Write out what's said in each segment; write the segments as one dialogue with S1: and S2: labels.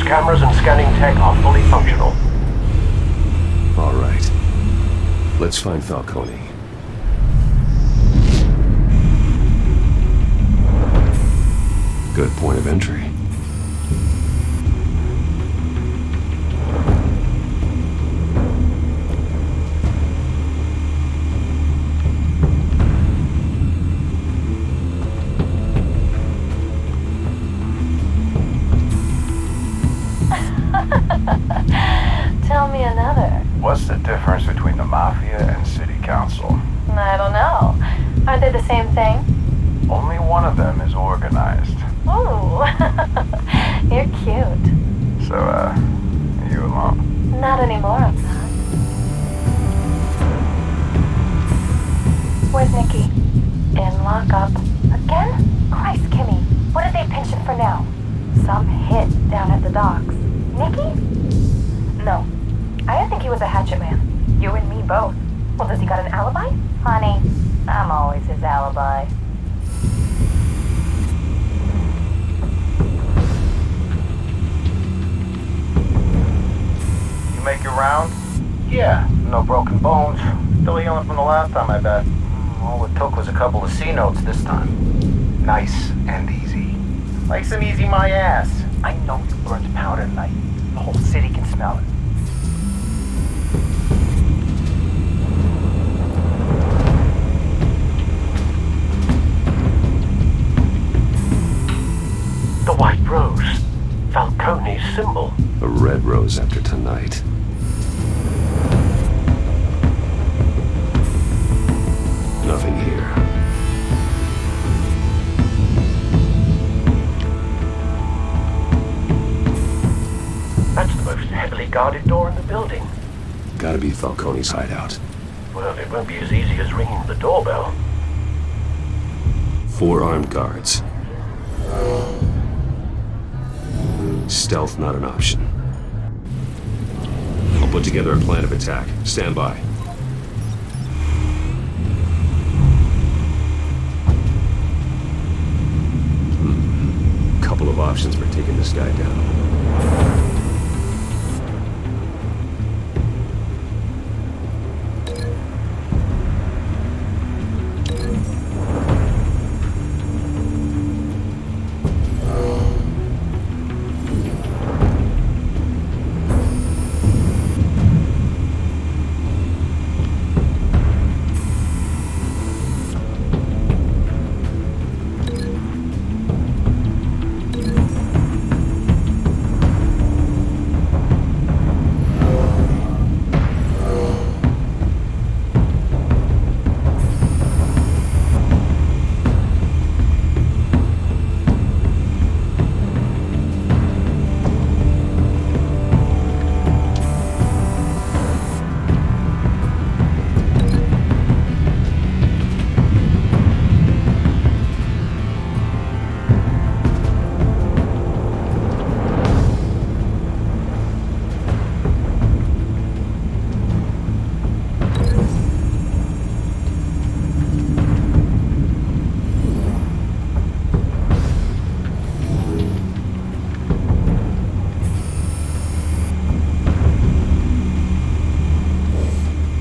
S1: cameras and scanning tech are fully functional.
S2: All right. Let's find Falcone. Good point of entry.
S3: Tell me another.
S4: What's the difference between the Mafia and City Council?
S3: I don't know. Aren't they the same thing?
S4: Only one of them is organized.
S3: Ooh, you're cute.
S4: So, are you alone?
S3: Not anymore, I'm not. Where's Nikki? In lockup. Again? Christ, Kimmy. What did they pinch him for now? Some hit down at the docks. Nikki? No. I didn't think he was a hatchet man. You and me both. Well, does he got an alibi? Honey, I'm always his alibi.
S4: You make your round?
S5: Yeah, no broken bones. Still healing from the last time, I bet. All it took was a couple of C notes this time. Nice and easy. Nice and easy, my ass. I know you burned powder tonight. The whole city can smell it.
S1: The White Rose. Falcone's symbol.
S2: A red rose after tonight. Nothing here.
S1: That's the most heavily guarded door in the building.
S2: Gotta be Falcone's hideout.
S1: Well, it won't be as easy as ringing the doorbell.
S2: 4 armed guards. Stealth not an option. I'll put together a plan of attack. Stand by. Couple of options for taking this guy down.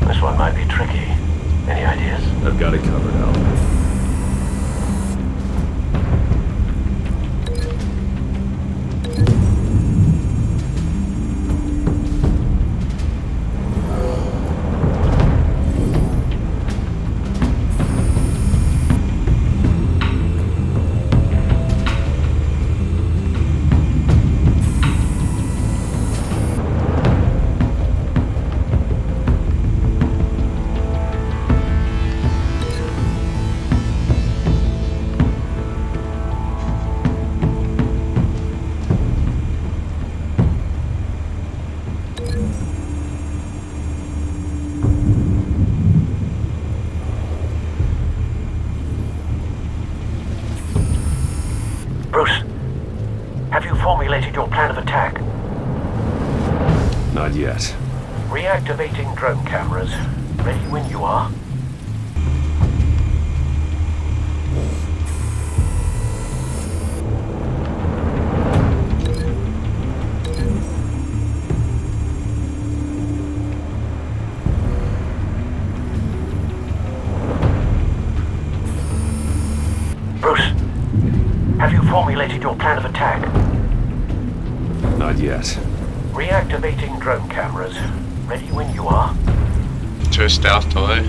S1: This one might be tricky. Any ideas?
S2: I've got it covered, Al.
S1: Bruce, have you formulated your plan of attack?
S2: Not yet.
S1: Reactivating drone cameras. Ready when you are.
S2: Not yet.
S1: Reactivating drone cameras. Ready when you are.
S6: ช่วย stealth ตัวเอ้ย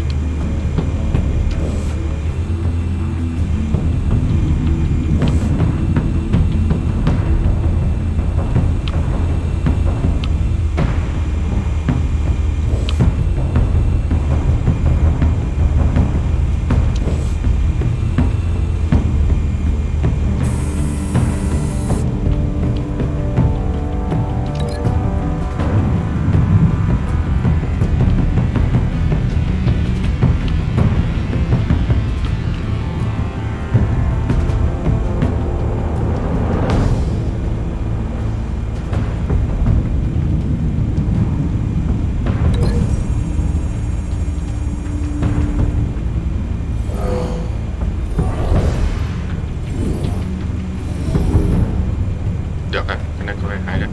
S6: เดี๋ยวกันนั่นก็ไม่หายแล้ว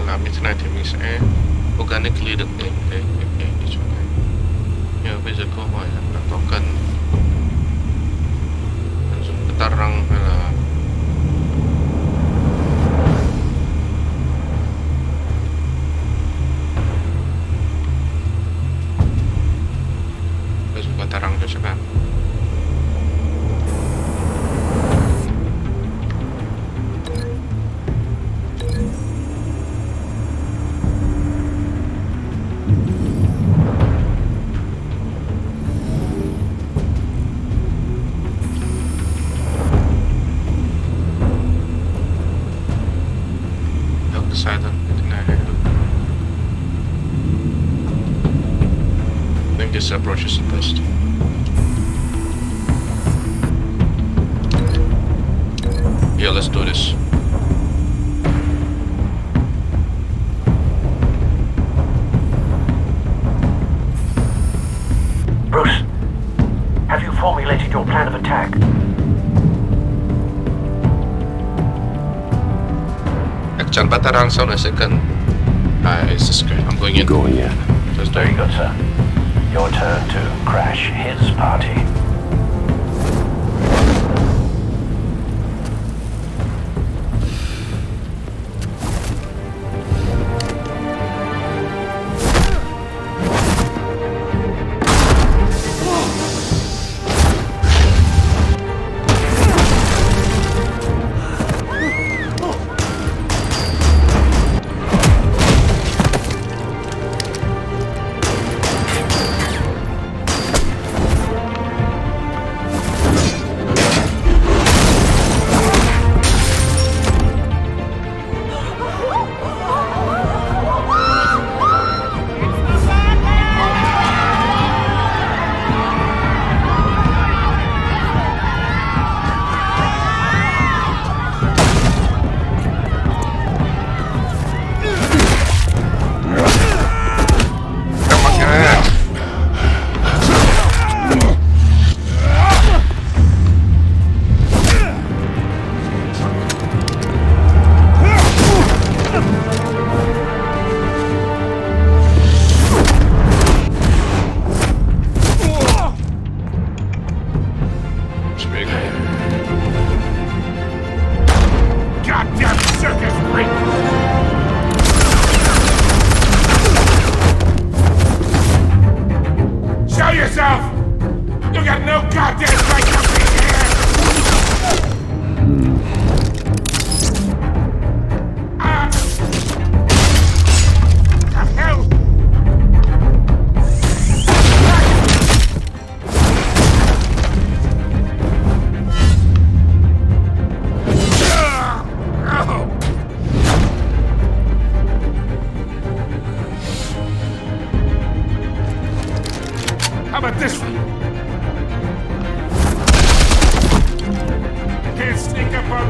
S6: La midnight timings organically được để chỗ này nhờ bây giờ câu hỏi là có cần dùng cái tarang hay là dùng cái tarang cho các bạn. Side I think this approach is the best. Yeah, let's do this.
S1: Bruce, have you formulated your plan of attack?
S6: Action batarang sau này sẽ cần. This is great. I'm going in.
S2: Going in.
S6: Just
S4: Very good, sir. Your turn to crash his party.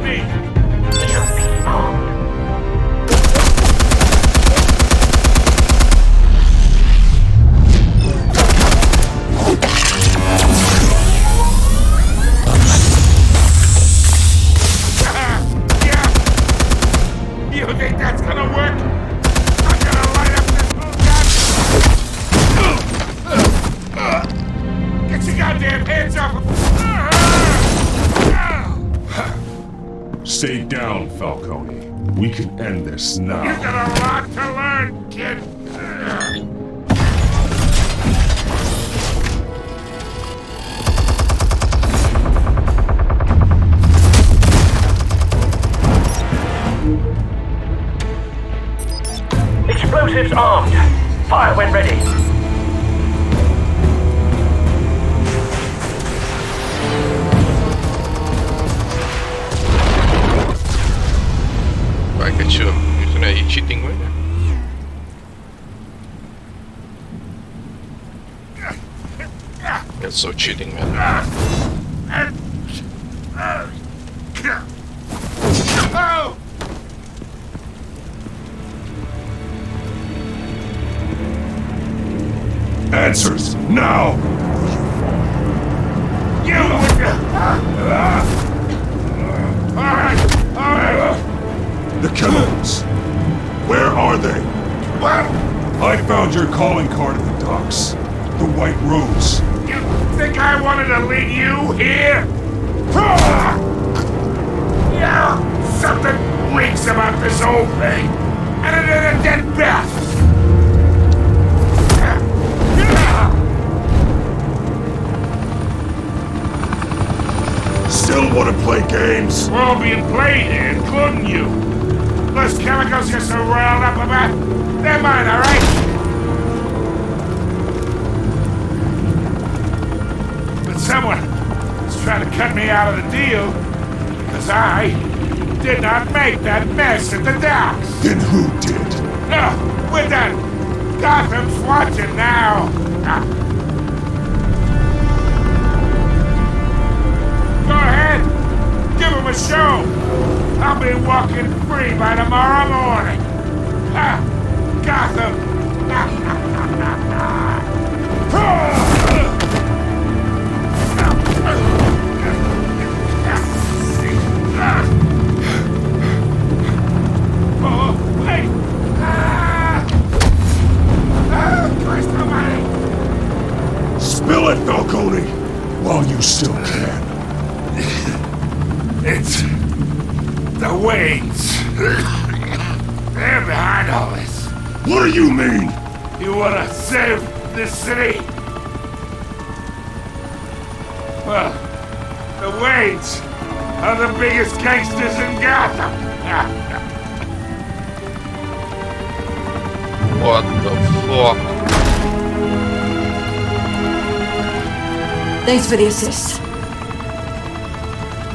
S1: me! EMP armed.
S7: You think that's gonna work? I'm gonna light up this little gun! Get your goddamn hands off of...
S8: Stay down, Falcone. We can end this now.
S7: You got a lot to learn, kid!
S1: Explosives armed. Fire when ready.
S6: I get you. You're cheating right now. That's so cheating, man.
S7: Oh!
S8: Answers, now!
S7: You would... Alright!
S8: The chemicals. Where are they?
S7: What?
S8: I found your calling card at the docks. The White Rose.
S7: You think I wanted to lead you here? Yeah, something reeks about this whole thing. And it is a dead bat.
S8: Still want to play games?
S7: We're all being played here, including you. Those chemicals you're so riled up about, they're mine, all right? But someone is trying to cut me out of the deal because I did not make that mess at the docks.
S8: Then who did?
S7: No, we're done. Gotham's watching now. Go ahead. Give him a show. I'll be walking free by tomorrow morning. Gotham. Oh, wait. Christ almighty.
S8: Spill it, Falcone, while you still can.
S7: It's the Waynes. They're behind all this.
S8: What do you mean?
S7: You wanna save this city? Well, the Waynes are the biggest gangsters in Gotham.
S6: What the fuck?
S9: Thanks for the assist.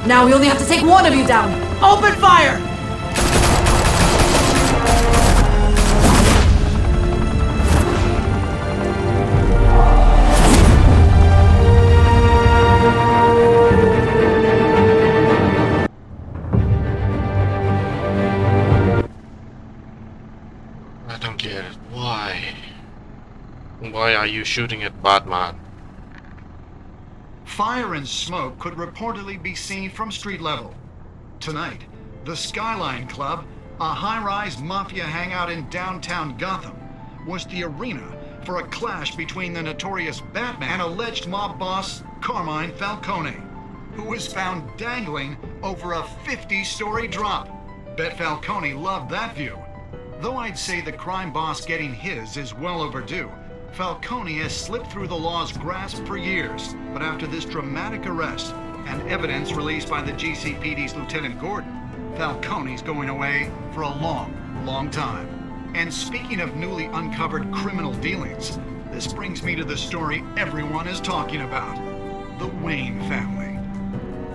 S9: Now we only have to take one of you down. Open fire!
S6: I don't get it. Why? Why are you shooting at Batman?
S10: Fire and smoke could reportedly be seen from street level. Tonight, the Skyline Club, a high-rise mafia hangout in downtown Gotham, was the arena for a clash between the notorious Batman and alleged mob boss Carmine Falcone, who was found dangling over a 50-story drop. Bet Falcone loved that view. Though I'd say the crime boss getting his is well overdue, Falcone has slipped through the law's grasp for years, but after this dramatic arrest and evidence released by the GCPD's Lieutenant Gordon, Falcone's going away for a long, long time. And speaking of newly uncovered criminal dealings, this brings me to the story everyone is talking about, the Wayne family.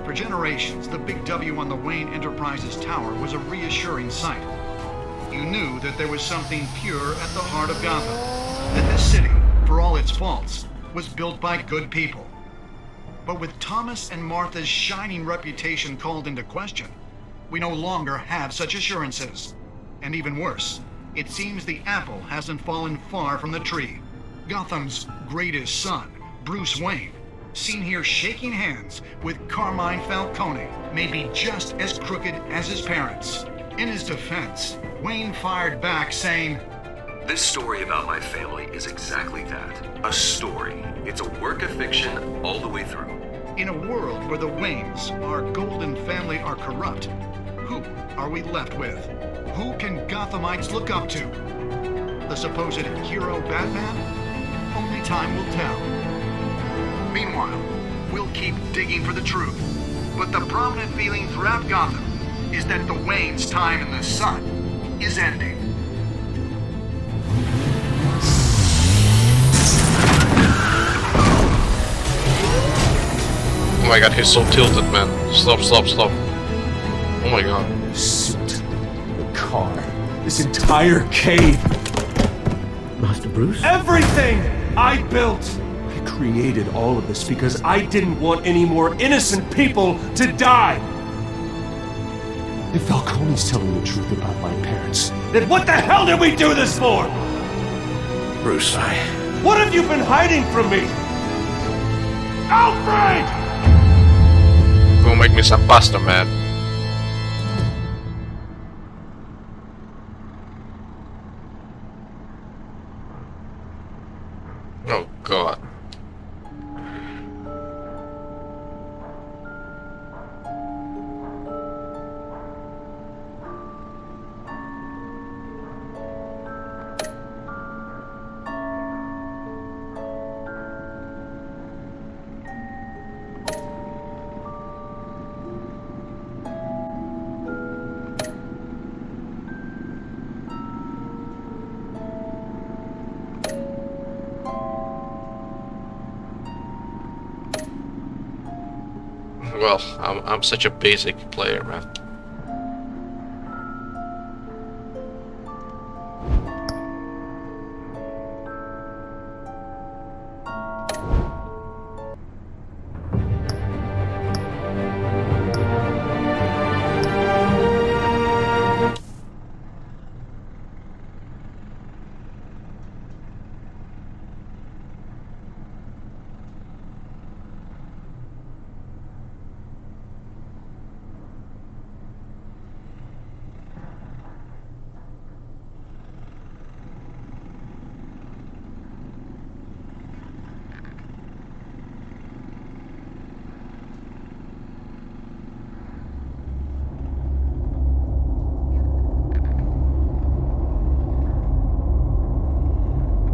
S10: For generations, the big W on the Wayne Enterprises Tower was a reassuring sight. You knew that there was something pure at the heart of Gotham. That this city, for all its faults, was built by good people. But with Thomas and Martha's shining reputation called into question, we no longer have such assurances. And even worse, it seems the apple hasn't fallen far from the tree. Gotham's greatest son, Bruce Wayne, seen here shaking hands with Carmine Falcone, may be just as crooked as his parents. In his defense, Wayne fired back saying,
S2: This story about my family is exactly that. A story. It's a work of fiction all the way through.
S10: In a world where the Waynes, our golden family, are corrupt, who are we left with? Who can Gothamites look up to? The supposed hero Batman? Only time will tell. Meanwhile, we'll keep digging for the truth. But the prominent feeling throughout Gotham is that the Waynes' time in the sun is ending.
S6: Oh my god, he's so tilted, man. Stop. Oh my god.
S8: The suit, the car, this entire cave.
S11: Master Bruce?
S8: Everything I built! I created all of this because I didn't want any more innocent people to die! If Falcone's telling the truth about my parents, then what the hell did we do this for?
S11: Bruce,
S8: What have you been hiding from me? Alfred!
S6: Go make me some pasta, man. Oh god. Well, I'm such a basic player, man.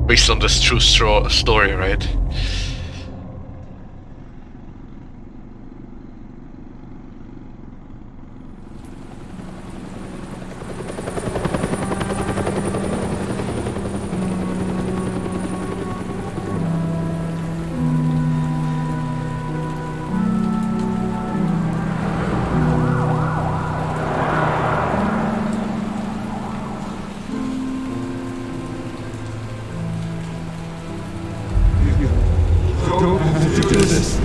S6: Based on this true story, right?
S8: Don't have to do this.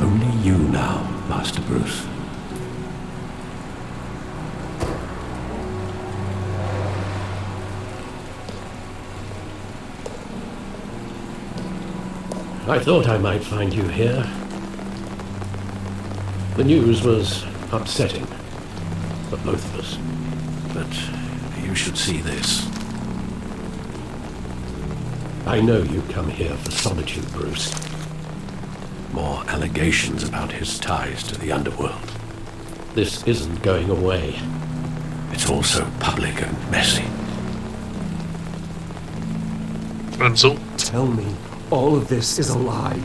S11: only you now, Master Bruce. I thought I might find you here. The news was upsetting for both of us. But you should see this. I know you come here for solitude, Bruce. More allegations about his ties to the underworld. This isn't going away. It's also public and messy.
S6: Renzo?
S8: Tell me, all of this is a lie.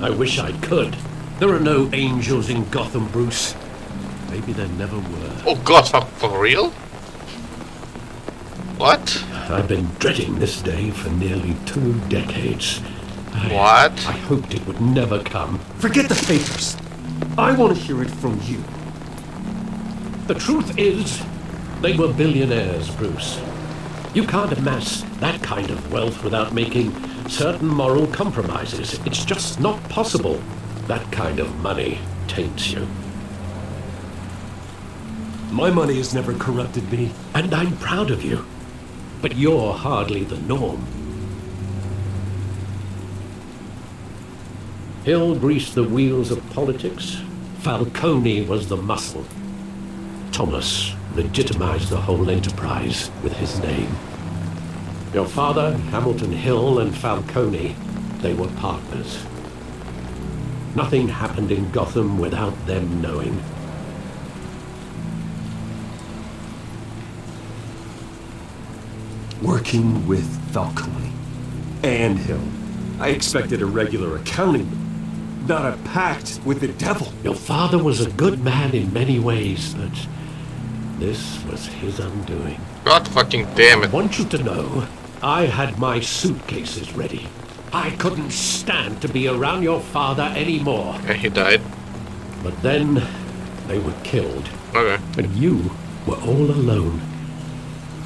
S11: I wish I could. There are no angels in Gotham, Bruce. Maybe there never were.
S6: Oh god, for real? What?
S11: I've been dreading this day for nearly 2 decades.
S6: What?
S11: I hoped it would never come.
S8: Forget the papers. I want to hear it from you.
S11: The truth is, they were billionaires, Bruce. You can't amass that kind of wealth without making certain moral compromises. It's just not possible. That kind of money taints you.
S8: My money has never corrupted me.
S11: And I'm proud of you. But you're hardly the norm. Hill greased the wheels of politics. Falcone was the muscle. Thomas legitimized the whole enterprise with his name. Your father, Hamilton Hill, and Falcone, they were partners. Nothing happened in Gotham without them knowing.
S8: Working with Falcone and Hill. I expected a regular accounting, not a pact with the devil.
S11: Your father was a good man in many ways, but this was his undoing.
S6: God fucking damn
S11: I
S6: it.
S11: want you to know, I had my suitcases ready. I couldn't stand to be around your father anymore.
S6: And he died.
S11: But then they were killed.
S6: Okay.
S11: And you were all alone.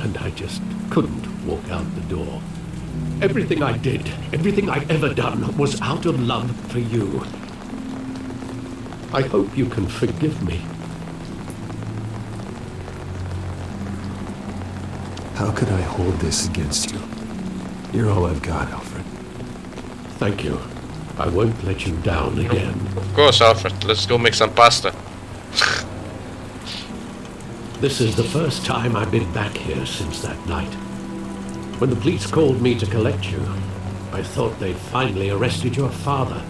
S11: And I just couldn't walk out the door. Everything I did, everything I've ever done, was out of love for you. I hope you can forgive me.
S8: How could I hold this against you? You're all I've got, Alfred.
S11: Thank you. I won't let you down again.
S6: Of course, Alfred. Let's go make some pasta.
S11: This is the first time I've been back here since that night. When the police called me to collect you, I thought they'd finally arrested your father.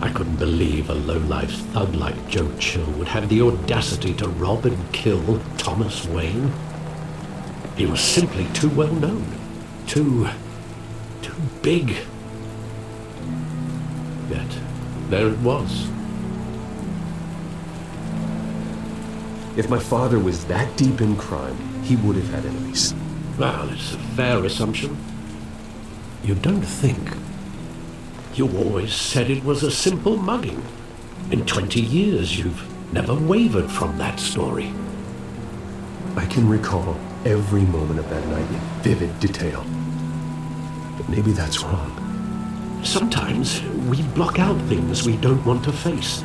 S11: I couldn't believe a low-life thug like Joe Chill would have the audacity to rob and kill Thomas Wayne. He was simply too well known. Too big. Yet, there it was.
S8: If my father was that deep in crime, he would have had enemies.
S11: Well, it's a fair assumption. You don't think. You always said it was a simple mugging. In 20 years, you've never wavered from that story.
S8: I can recall every moment of that night in vivid detail. But maybe that's wrong.
S11: Sometimes we block out things we don't want to face.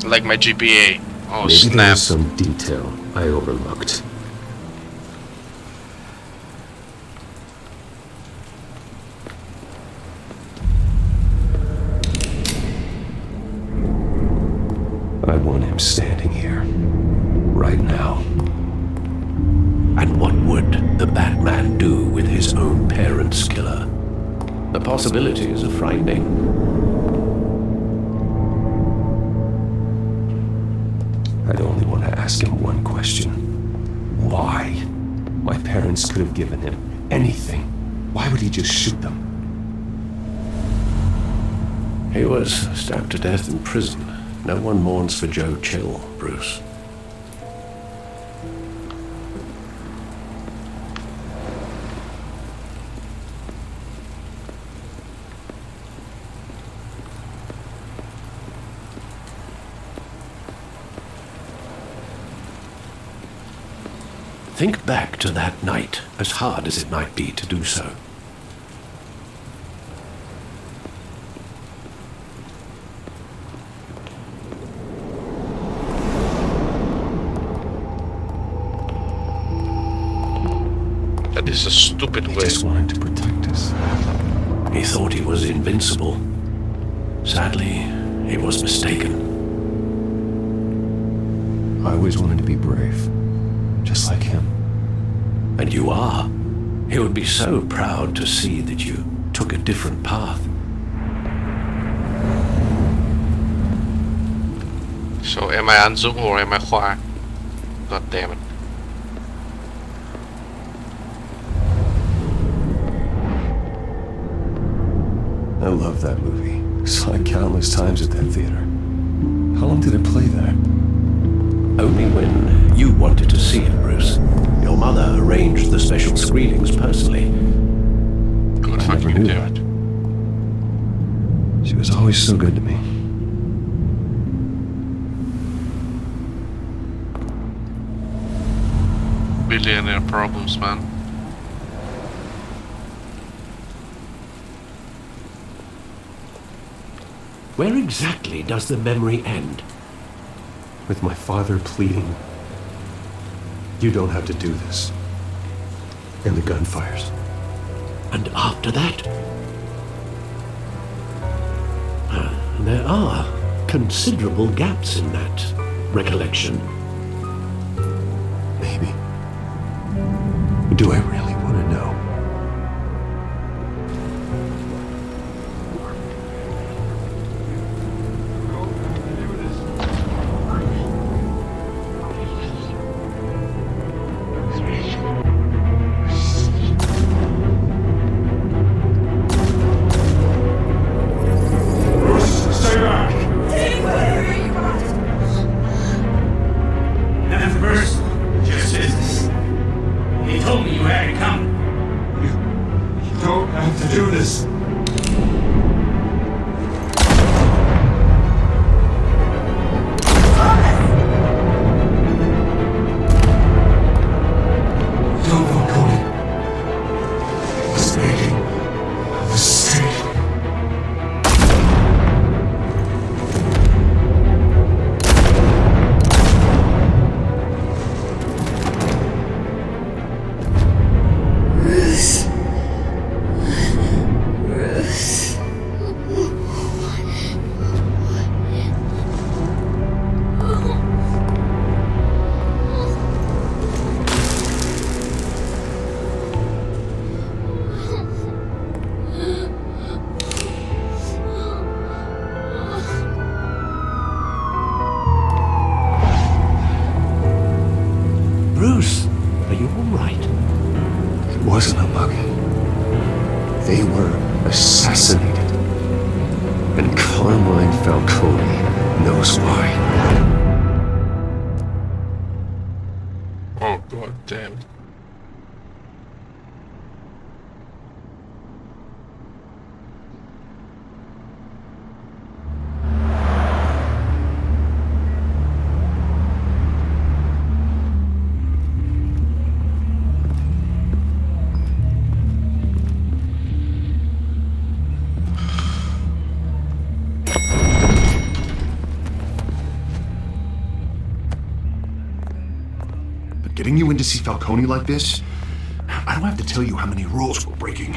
S6: Like my GPA. Oh,
S8: Maybe there
S6: snap.
S8: was some detail I overlooked. I want him standing here, right now.
S11: And what would the Batman do with his own parents' killer? The possibilities are frightening.
S8: I'd only want to ask him one question. Why? My parents could have given him anything. Why would he just shoot them?
S11: He was stabbed to death in prison. No one mourns for Joe Chill, Bruce. Think back to that night, as hard as it might be to do so.
S6: That is a stupid
S8: He
S6: way.
S8: just wanted to protect us.
S11: He thought he was invincible. Sadly, he was mistaken.
S8: I always wanted to be brave, just like him.
S11: And you are. He would be so proud to see that you took a different path.
S6: So am I Anzu or am I Hua? God damn it.
S8: I love that movie. Saw it countless times at that theater. How long did it play there?
S11: Only when you wanted to see it, Bruce. Your mother arranged the special screenings personally.
S6: Good
S8: I never
S6: fucking
S8: knew
S6: damn
S8: that.
S6: it.
S8: She was always so good to me.
S6: Billionaire problems, man.
S11: Where exactly does the memory end?
S8: With my father pleading, You don't have to do this. And the gun fires.
S11: And after that? There are considerable gaps in that recollection.
S8: Maybe. Do I really want to know?
S11: Bruce, are you all right?
S8: It wasn't a bug. They were assassinated. And Carmine Falcone knows why.
S6: Oh, god damn.
S12: Getting you in to see Falcone like this, I don't have to tell you how many rules we're breaking.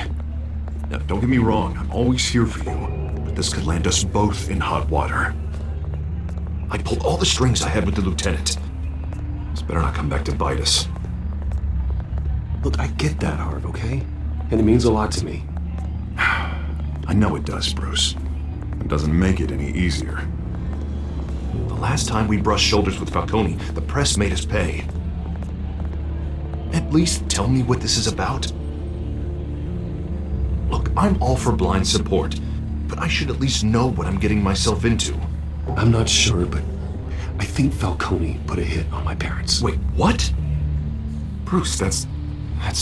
S12: Now, don't get me wrong, I'm always here for you, but this could land us both in hot water. I pulled all the strings I had with the lieutenant. This better not come back to bite us.
S8: Look, I get that, Harv, okay? And it means a lot to me.
S12: I know it does, Bruce. It doesn't make it any easier. The last time we brushed shoulders with Falcone, the press made us pay. At least tell me what this is about. Look, I'm all for blind support, but I should at least know what I'm getting myself into.
S8: I'm not sure, but I think Falcone put a hit on my parents.
S12: Wait, what? Bruce, that's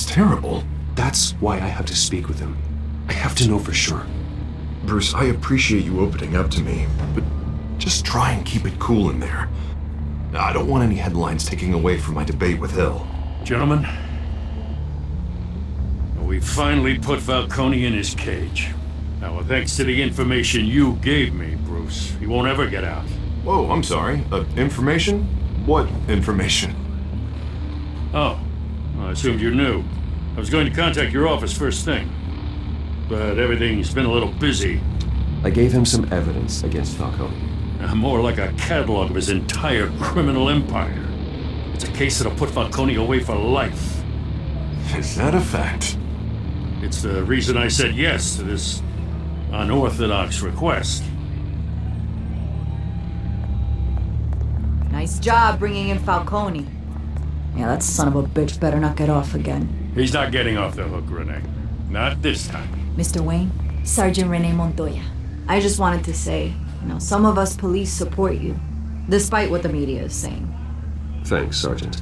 S12: terrible.
S8: That's why I have to speak with him. I have to know for sure.
S12: Bruce, I appreciate you opening up to me, but just try and keep it cool in there. I don't want any headlines taking away from my debate with Hill.
S13: Gentlemen, we finally put Falcone in his cage. Now, well, thanks to the information you gave me, Bruce, he won't ever get out.
S12: Whoa, I'm sorry. Information? What information?
S13: Oh, well, I assumed you knew. I was going to contact your office first thing, but everything's been a little busy.
S8: I gave him some evidence against Falcone.
S13: More like a catalog of his entire criminal empire. It's a case that'll put Falcone away for life.
S12: Is that a fact?
S13: It's the reason I said yes to this unorthodox request.
S9: Nice job bringing in Falcone. Yeah, that son of a bitch better not get off again.
S13: He's not getting off the hook, Renee. Not this time.
S9: Mr. Wayne, Sergeant Renee Montoya. I just wanted to say, some of us police support you, despite what the media is saying.
S8: Thanks, Sergeant.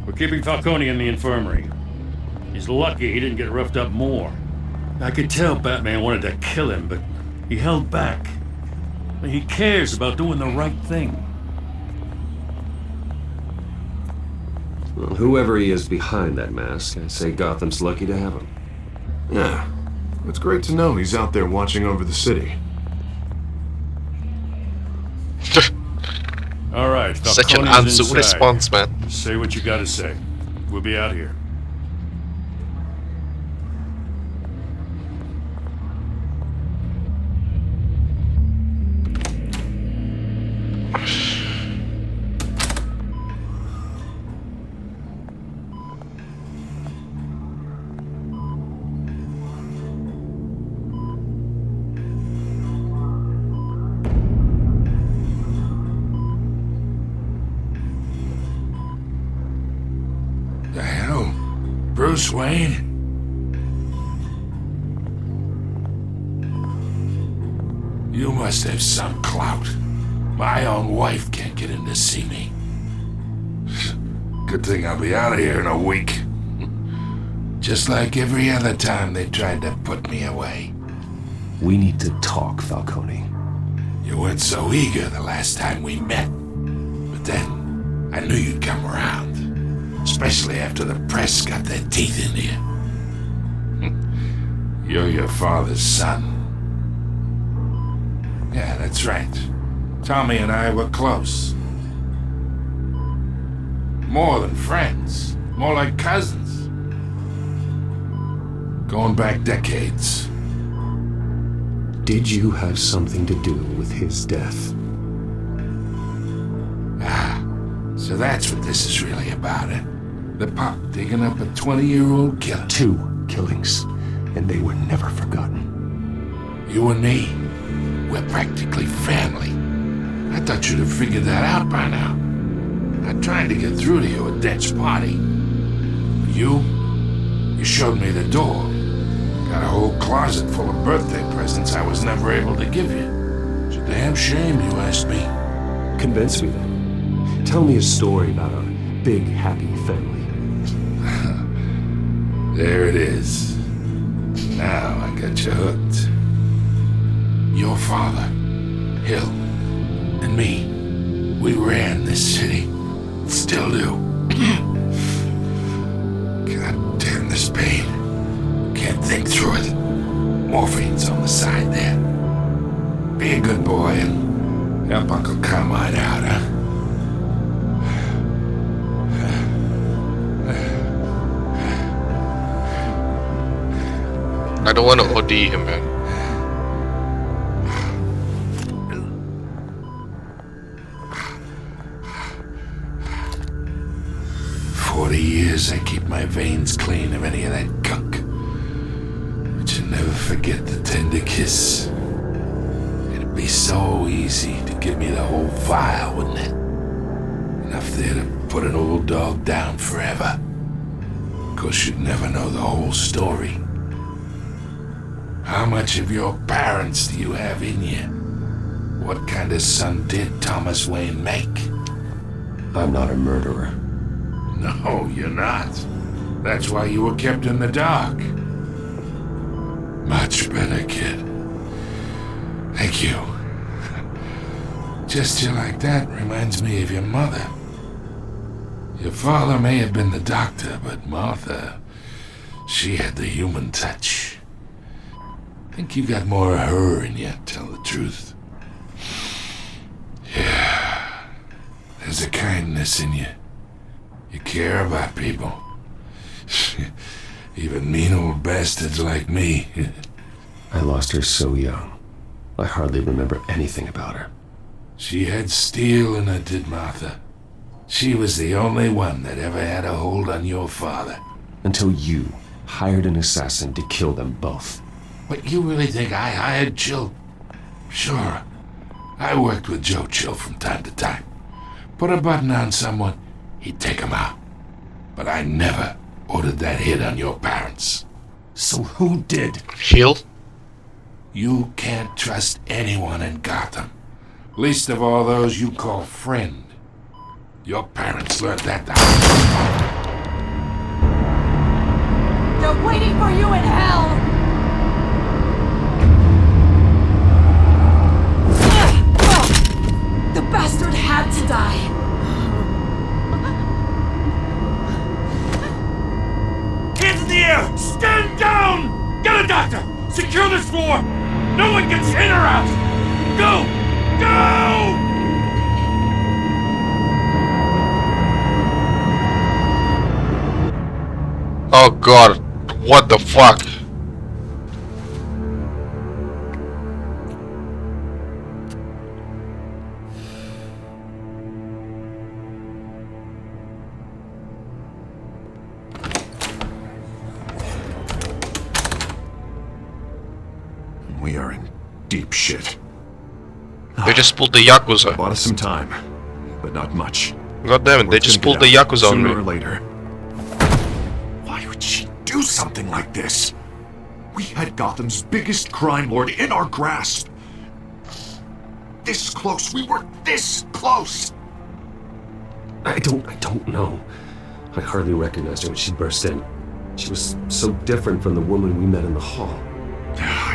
S13: We're keeping Falcone in the infirmary. He's lucky he didn't get roughed up more. I could tell Batman wanted to kill him, but he held back. He cares about doing the right thing.
S8: Well, whoever he is behind that mask, I'd say Gotham's lucky to have him.
S12: Yeah, it's great to know he's out there watching over the city.
S13: right,
S6: Such an
S13: Falcone's
S6: Anzu
S13: inside.
S6: response, man.
S13: Say what you gotta say. We'll be out here.
S7: The hell? Bruce Wayne? You must have some clout. My own wife can't get in to see me. Good thing I'll be out of here in a week. Just like every other time they tried to put me away.
S8: We need to talk, Falcone.
S7: You weren't so eager the last time we met. But then, I knew you'd come around. Especially after the press got their teeth into you. You're your father's son. Yeah, that's right. Tommy and I were close. More than friends. More like cousins. Going back decades.
S8: Did you have something to do with his death?
S7: Ah, so that's what this is really about, eh? The pup digging up a 20-year-old killer.
S8: 2 killings, and they were never forgotten.
S7: You and me, we're practically family. I thought you'd have figured that out by now. I tried to get through to you at Dent's party. You showed me the door. Got a whole closet full of birthday presents I was never able to give you. It's a damn shame you asked me.
S8: Convince me then. Tell me a story about our big, happy family.
S7: There it is. Now I got you hooked. Your father, Hill, and me, we ran this city. Still do. God damn this pain. Can't think through it. Morphine's on the side there. Be a good boy and help Uncle Carmine out, huh?
S6: I don't want to OD him, man.
S7: Years I keep my veins clean of any of that gunk. But you never forget the tender kiss. It'd be so easy to give me the whole vial, wouldn't it? Enough there to put an old dog down forever. Of course, you'd never know the whole story. How much of your parents do you have in you? What kind of son did Thomas Wayne make?
S8: I'm not a murderer.
S7: No, you're not. That's why you were kept in the dark. Much better, kid. Thank you. Gesture like that reminds me of your mother. Your father may have been the doctor, but Martha, she had the human touch. Think you got more of her in you, tell the truth. Yeah. There's a kindness in you. You care about people. Even mean old bastards like me.
S8: I lost her so young. I hardly remember anything about her.
S7: She had steel in her, did Martha. She was the only one that ever had a hold on your father.
S8: Until you hired an assassin to kill them both.
S7: What, you really think I hired Chill? Sure. I worked with Joe Chill from time to time. Put a button on someone, he'd take him out. But I never ordered that hit on your parents.
S8: So who did?
S6: Hill?
S7: You can't trust anyone in Gotham. Least of all those you call friend. Your parents learned that the
S9: They're waiting for you in hell! The bastard had to die.
S13: Hands in the air! Stand down! Get a doctor! Secure this floor! No one gets in or out! Go! Go!
S6: god, what the fuck?
S12: We are in deep shit.
S6: They just pulled the Yakuza.
S12: Bought us some time, but not much.
S6: God damn it, they just pulled the Yakuza on me.
S12: Sooner or later. Why would she do something like this? We had Gotham's biggest crime lord in our grasp. This close. We were this close.
S8: I don't know. I hardly recognized her when she burst in. She was so different from the woman we met in the hall.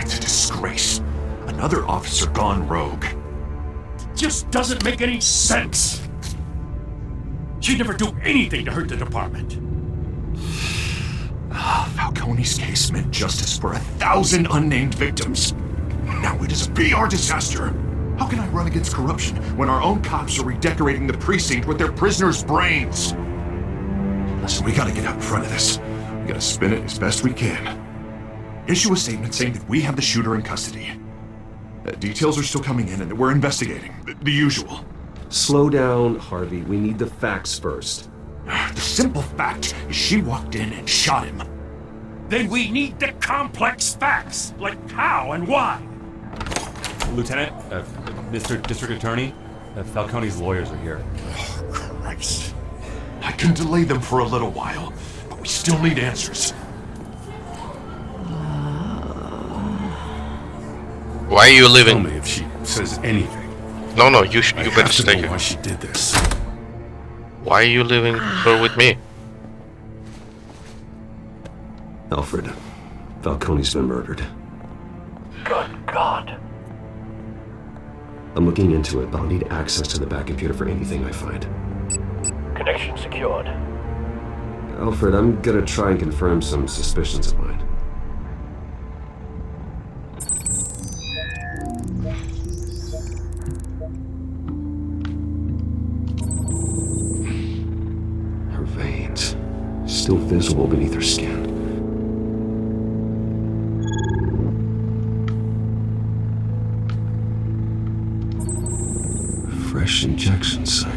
S12: It's a disgrace. Another officer gone rogue.
S13: Just doesn't make any sense. She'd never do anything to hurt the department.
S12: Falcone's case meant justice for 1,000 unnamed victims. Now it is a PR disaster. How can I run against corruption when our own cops are redecorating the precinct with their prisoners' brains? Listen, we gotta get out in front of this. We gotta spin it as best we can. Issue a statement saying that we have the shooter in custody. Details are still coming in and that we're investigating. The usual.
S8: Slow down, Harvey. We need the facts first.
S12: The simple fact is she walked in and shot him.
S13: Then we need the complex facts, like how and why.
S14: Lieutenant, Mr. District Attorney, Falcone's lawyers are here.
S12: Oh, Christ. I can delay them for a little while, but we still need answers.
S6: Why are you leaving?
S13: Tell me if she says anything.
S6: No, you better stay here.
S13: Why she did this?
S6: Why are you leaving her with me?
S8: Alfred, Falcone's been murdered.
S1: Good God.
S8: I'm looking into it, but I'll need access to the back computer for anything I find.
S1: Connection secured.
S8: Alfred, I'm gonna try and confirm some suspicions of mine. Her veins, still visible beneath her skin. Fresh injection site.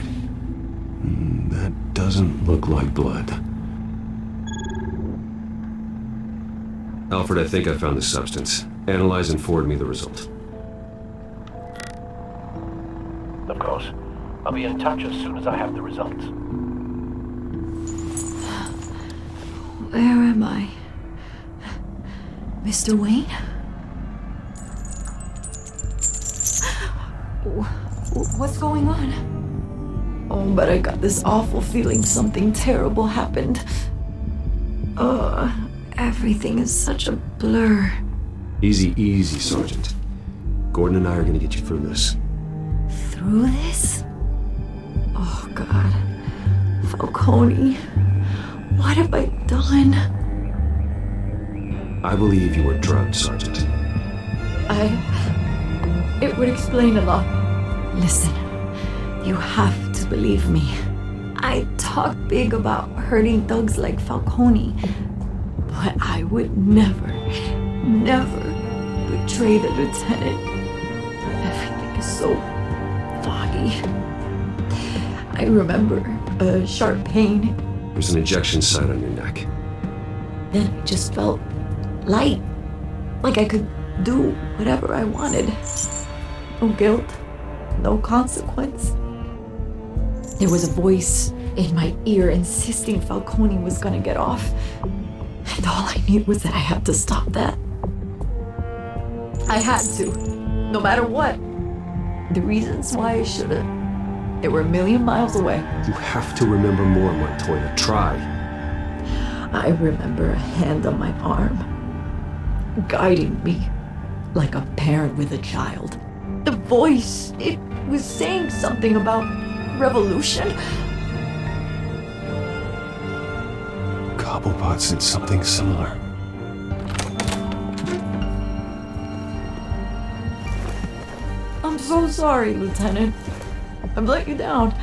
S8: That doesn't look like blood. Alfred, I think I found the substance. Analyze and forward me the result.
S1: Of course. I'll be in touch as soon as I have the results.
S9: Where am I? Mr. Wayne? What's going on? Oh, but I got this awful feeling something terrible happened. Everything is such a blur.
S8: Easy, Sergeant. Gordon and I are gonna get you through this.
S9: Through this? Oh, God. Falcone. What have I done?
S8: I believe you were drugged, Sergeant.
S9: It would explain a lot. Listen, you have to believe me. I talk big about hurting thugs like Falcone, but I would never betray the lieutenant. Everything is so foggy. I remember a sharp pain.
S8: There's an injection site on your neck.
S9: Then I just felt light, like I could do whatever I wanted. No guilt, no consequence. There was a voice in my ear insisting Falcone was gonna get off. And all I knew was that I had to stop that. I had to, no matter what. The reasons why I should've, they were a million miles away.
S8: You have to remember more, Montoya. Try.
S9: I remember a hand on my arm, guiding me like a parent with a child. The voice, it was saying something about revolution.
S8: Cobblepot said something similar.
S9: I'm so sorry, Lieutenant. I've let you down.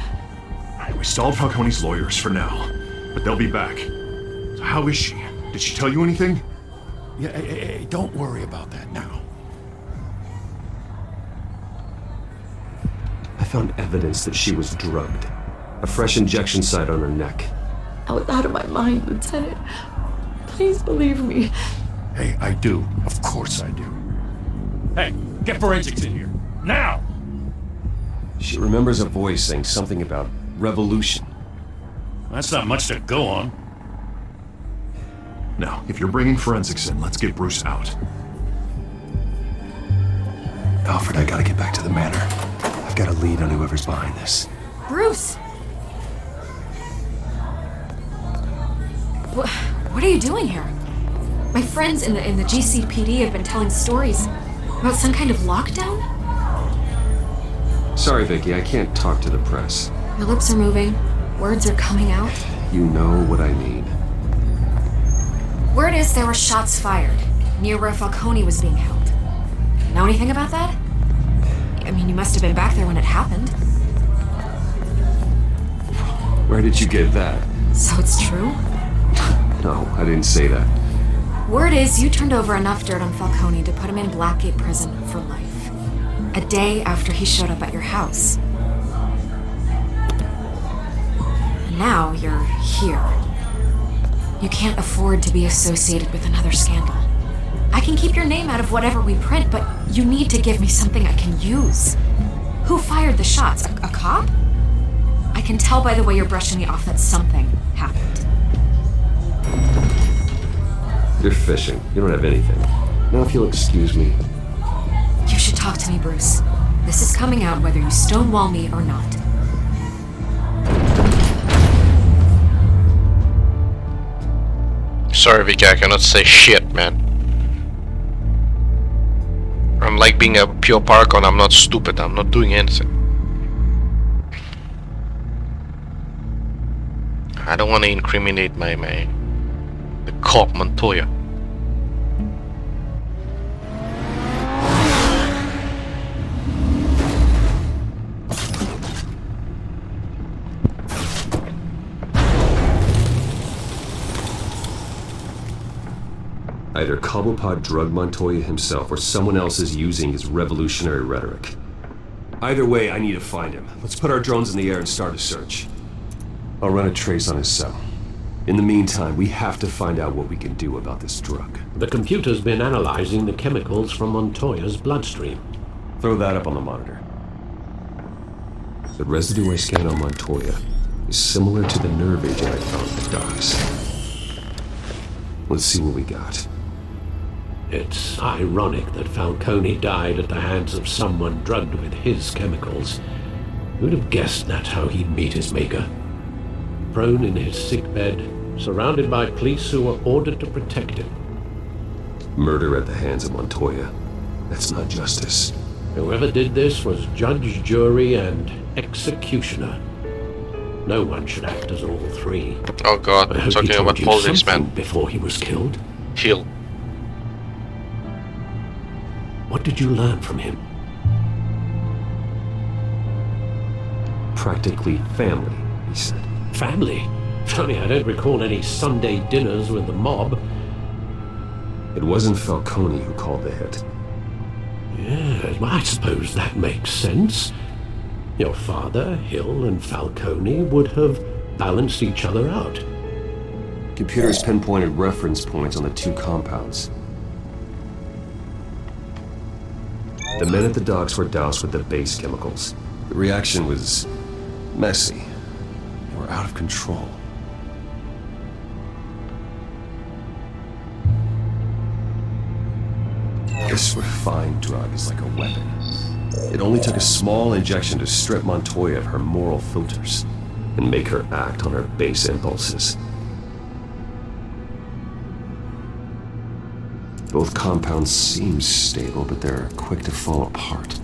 S12: We stalled Falcone's lawyers for now, but they'll be back. So how is she? Did she tell you anything?
S13: Yeah, hey, don't worry about that now.
S8: I found evidence that she was drugged. A fresh injection site on her neck.
S9: I was out of my mind, Lieutenant. Please believe me.
S13: Hey, I do. Of course I do. Hey, get forensics in here. Now!
S8: She remembers a voice saying something about revolution.
S13: That's not much to go on.
S12: Now, if you're bringing forensics in, let's get Bruce out.
S8: Alfred, I gotta get back to the manor. I've got a lead on whoever's behind this.
S3: Bruce! What are you doing here? My friends in the GCPD have been telling stories about some kind of lockdown?
S8: Sorry, Vicky, I can't talk to the press.
S3: Your lips are moving. Words are coming out.
S8: You know what I need.
S3: Word is there were shots fired near where Falcone was being held. Know anything about that? I mean, you must have been back there when it happened.
S8: Where did you get that?
S3: So it's true?
S8: No, I didn't say that.
S3: Word is you turned over enough dirt on Falcone to put him in Blackgate Prison for life. A day after he showed up at your house. And now you're here. You can't afford to be associated with another scandal. I can keep your name out of whatever we print, but you need to give me something I can use. Who fired the shots? A cop? I can tell by the way you're brushing me off that something happened.
S8: You're fishing. You don't have anything. Now if you'll excuse me.
S3: You should talk to me, Bruce. This is coming out whether you stonewall me or not.
S6: Sorry, Vicky, I cannot say shit, man. I'm like being a pure Paracon. I'm not stupid. I'm not doing anything. I don't want to incriminate the cop Montoya.
S8: Either Cobblepot drugged Montoya himself or someone else is using his revolutionary rhetoric. Either way, I need to find him. Let's put our drones in the air and start a search. I'll run a trace on his cell. In the meantime, we have to find out what we can do about this drug.
S15: The computer's been analyzing the chemicals from Montoya's bloodstream.
S8: Throw that up on the monitor. The residue I scanned on Montoya is similar to the nerve agent I found at the docks. Let's see what we got.
S15: It's ironic that Falcone died at the hands of someone drugged with his chemicals. Who'd have guessed that's how he'd meet his maker? Prone in his sickbed, surrounded by police who were ordered to protect him.
S8: Murder at the hands of Montoya. That's not justice.
S15: Whoever did this was judge, jury, and executioner. No one should act as all three.
S6: Oh god,
S15: I hope
S6: talking
S15: he told
S6: about
S15: you
S6: politics,
S15: something
S6: man.
S15: before he was killed.
S6: Heal.
S15: What did you learn from him?
S8: Practically family, he said.
S15: Family? Funny, I don't recall any Sunday dinners with the mob.
S8: It wasn't Falcone who called the hit.
S15: Yes, well, I suppose that makes sense. Your father, Hill, and Falcone would have balanced each other out.
S8: Computers pinpointed reference points on the two compounds. The men at the docks were doused with the base chemicals. The reaction was messy. They were out of control. This refined drug is like a weapon. It only took a small injection to strip Montoya of her moral filters and make her act on her base impulses. Both compounds seem stable, but they're quick to fall apart.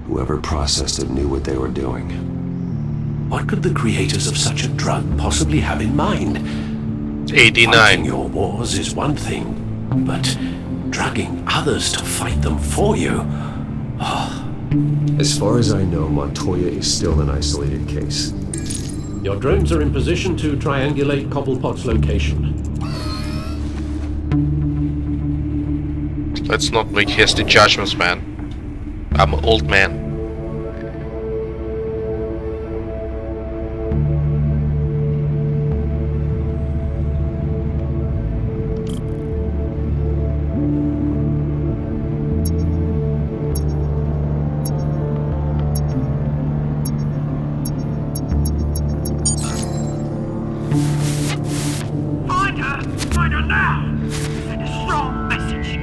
S8: Whoever processed it knew what they were doing.
S15: What could the creators of such a drug possibly have in mind?
S6: 89.
S15: Fighting your wars is one thing, but drugging others to fight them for you? Oh.
S8: As far as I know, Montoya is still an isolated case.
S15: Your drones are in position to triangulate Cobblepot's location.
S6: Let's not make hasty judgments, man. I'm an old man.
S16: Find her now! Send a strong message.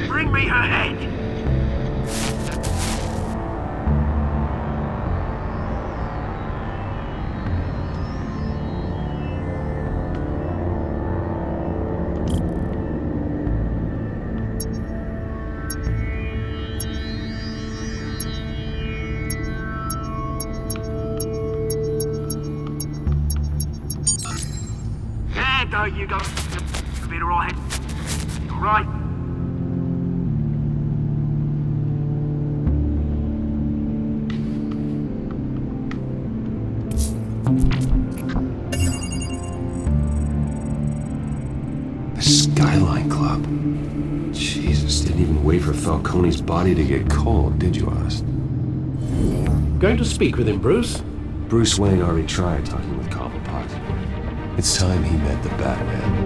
S16: Bring me her head! There you go. Be alright. Right.
S8: The Skyline Club. Jesus, didn't even wait for Falcone's body to get cold, did you, Oz?
S15: Going to speak with him, Bruce?
S8: Bruce Wayne already tried talking with Cobblepot. It's time he met the Batman.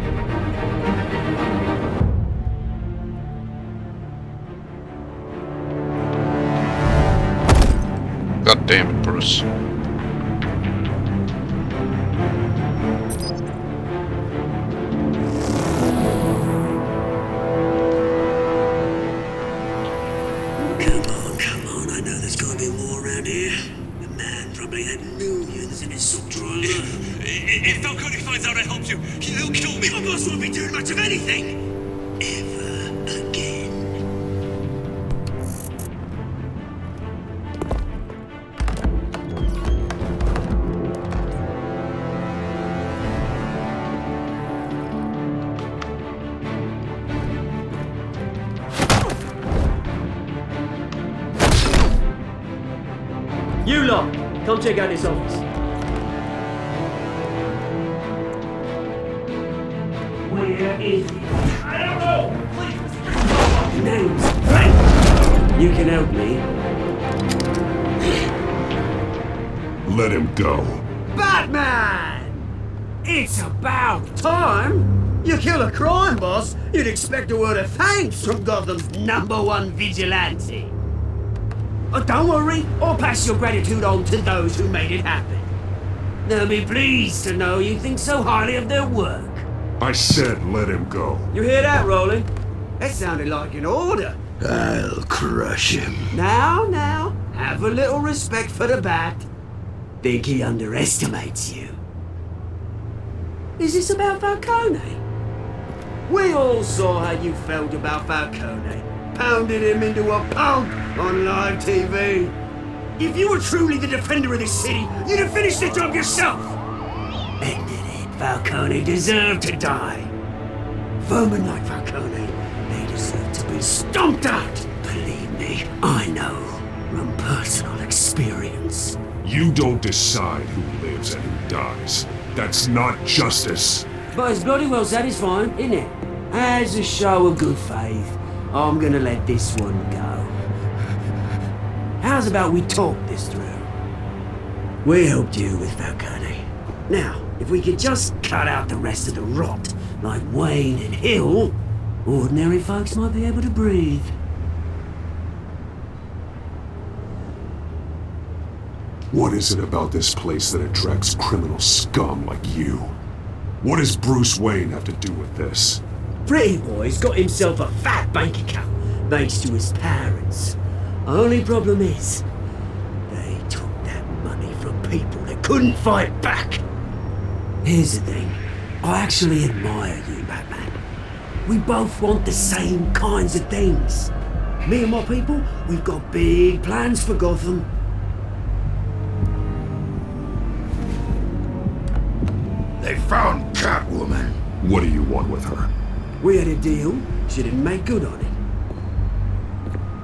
S6: God damn it, Bruce.
S16: Come on, I know there's gotta be more around here. The man probably had millions in his subdrawer. If Falcone finds out I helped you, he'll kill me. My boss won't be doing much of anything. Ever again.
S17: You lot, come check out his office.
S16: Where is he? I don't know! Please! Names! Right!
S17: You can help me.
S12: Let him go.
S17: Batman! It's about time! You kill a crime boss, you'd expect a word of thanks from Gotham's #1 vigilante. Oh, don't worry, I'll pass your gratitude on to those who made it happen. They'll be pleased to know you think so highly of their work.
S12: I said let him go.
S17: You hear that, Roland? That sounded like an order.
S7: I'll crush him.
S17: Now, have a little respect for the Bat. Think he underestimates you. Is this about Falcone? We all saw how you felt about Falcone. Pounded him into a pulp on live TV. If you were truly the defender of this city, you'd have finished the job yourself. Ended it. Falcone deserved to die. Vermin like Falcone, they deserve to be stomped out. Believe me, I know from personal experience.
S12: You don't decide who lives and who dies. That's not justice.
S17: But it's bloody well satisfying, isn't it? As a show of good faith, I'm gonna let this one go. How's about we talk this through? We helped you with Falcone. Now, if we could just cut out the rest of the rot, like Wayne and Hill, ordinary folks might be able to breathe.
S12: What is it about this place that attracts criminal scum like you? What does Bruce Wayne have to do with this?
S17: Pretty Boy's got himself a fat bank account, thanks to his parents. Only problem is, they took that money from people that couldn't fight back. Here's the thing. I actually admire you, Batman. We both want the same kinds of things. Me and my people, we've got big plans for Gotham.
S12: They found Catwoman. What do you want with her?
S17: We had a deal. She didn't make good on it.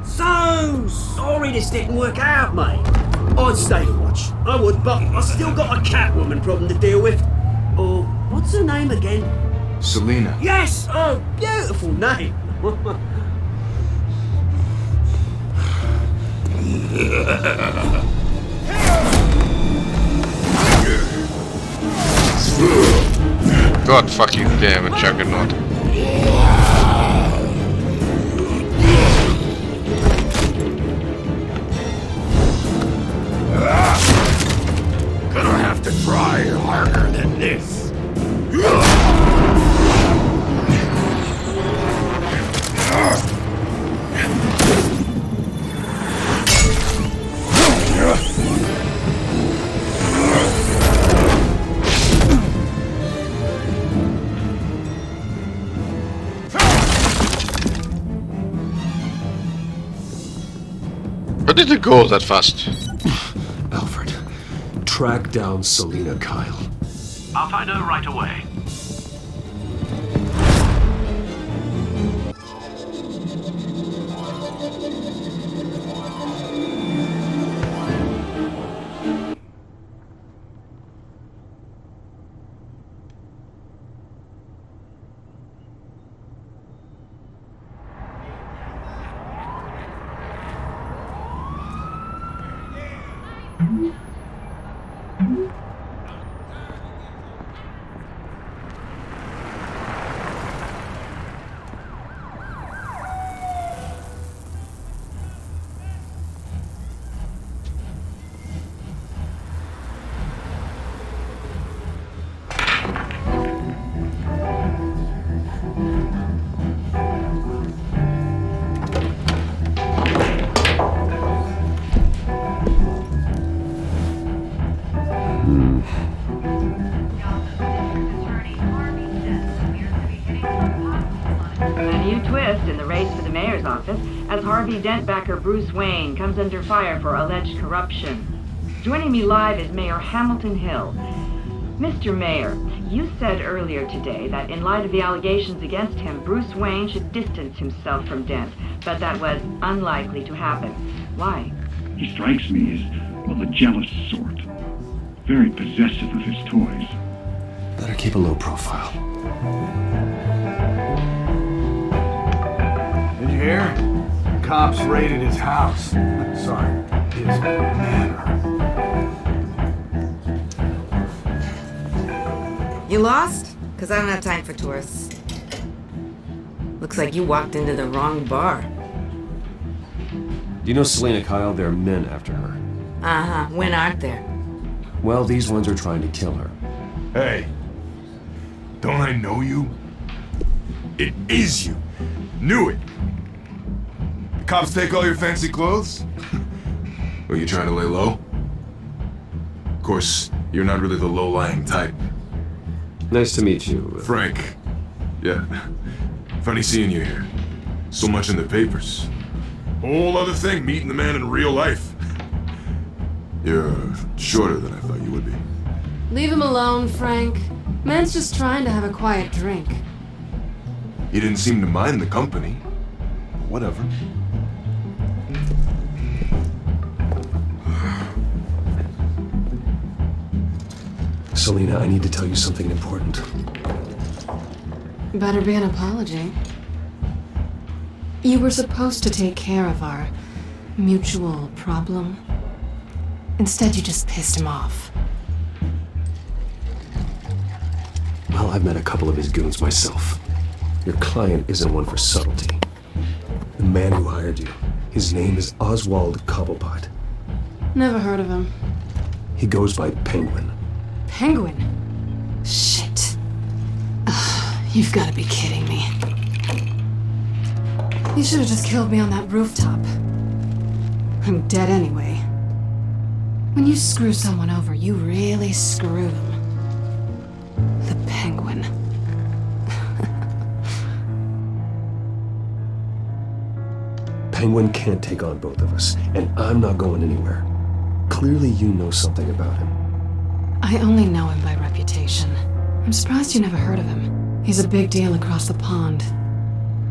S17: So sorry this didn't work out, mate. I'd stay to watch. I would, but I still got a Catwoman problem to deal with. Or, what's her name again?
S12: Selina.
S17: Yes! Oh, beautiful name.
S6: God fucking damn it, Juggernaut.
S12: Gonna have to try harder than this.
S6: Where did it go that fast?
S8: Alfred, track down Selina Kyle.
S1: I'll find her right away.
S18: As Harvey Dent-backer Bruce Wayne comes under fire for alleged corruption. Joining me live is Mayor Hamilton Hill. Mr. Mayor, you said earlier today that in light of the allegations against him, Bruce Wayne should distance himself from Dent, but that was unlikely to happen. Why?
S19: He strikes me as, well, the jealous sort. Very possessive of his toys.
S8: Better keep a low profile.
S4: Did you hear? Cops raided his house. Sorry, his manor.
S20: You lost? Because I don't have time for tourists. Looks like you walked into the wrong bar.
S8: Do you know Selina Kyle? There are men after her.
S20: Uh-huh. When aren't there?
S8: Well, these ones are trying to kill her.
S12: Hey, don't I know you? It is you. Knew it. Cops take all your fancy clothes? Were you trying to lay low? Of course, you're not really the low-lying type.
S8: Nice to meet you.
S12: Frank. Yeah. Funny seeing you here. So much in the papers. Whole other thing, meeting the man in real life. You're shorter than I thought you would be.
S21: Leave him alone, Frank. Man's just trying to have a quiet drink.
S12: He didn't seem to mind the company. Whatever.
S8: Selina, I need to tell you something important.
S21: Better be an apology. You were supposed to take care of our mutual problem. Instead, you just pissed him off.
S8: Well, I've met a couple of his goons myself. Your client isn't one for subtlety. The man who hired you, his name is Oswald Cobblepot.
S21: Never heard of him.
S8: He goes by Penguin.
S21: Penguin? Shit. Ugh, you've got to be kidding me. You should have just killed me on that rooftop. I'm dead anyway. When you screw someone over, you really screw them. The Penguin.
S8: Penguin can't take on both of us, and I'm not going anywhere. Clearly you know something about him.
S21: I only know him by reputation. I'm surprised you never heard of him. He's a big deal across the pond.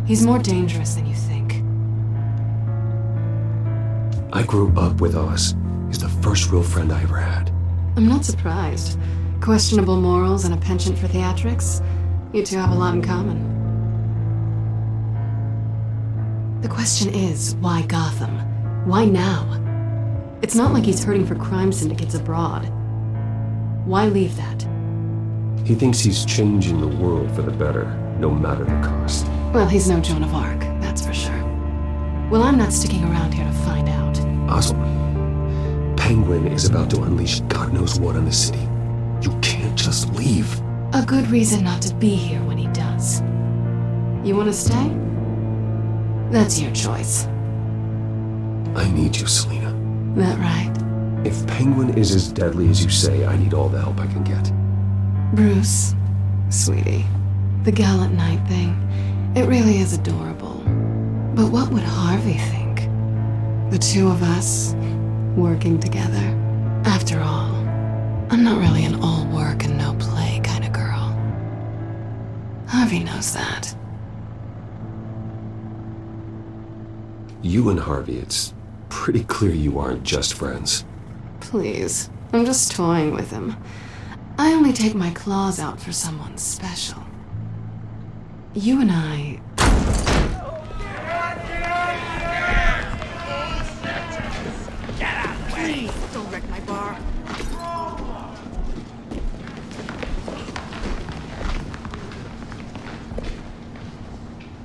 S21: He's more dangerous than you think.
S8: I grew up with Oz. He's the first real friend I ever had.
S21: I'm not surprised. Questionable morals and a penchant for theatrics. You two have a lot in common. The question is, why Gotham? Why now? It's not like he's hurting for crime syndicates abroad. Why leave that?
S8: He thinks he's changing the world for the better, no matter the cost.
S21: Well, he's no Joan of Arc, that's for sure. Well, I'm not sticking around here to find out.
S8: Oswald, Penguin is about to unleash God knows what on the city. You can't just leave.
S21: A good reason not to be here when he does. You want to stay? That's your choice.
S8: I need you, Selina.
S21: That right?
S8: If Penguin is as deadly as you say, I need all the help I can get.
S21: Bruce, sweetie, the gallant knight thing, it really is adorable. But what would Harvey think? The two of us, working together. After all, I'm not really an all work and no play kind of girl. Harvey knows that.
S8: You and Harvey, it's pretty clear you aren't just friends.
S21: Please, I'm just toying with him. I only take my claws out for someone special. You and I...
S16: Get out of the way! Don't wreck my bar.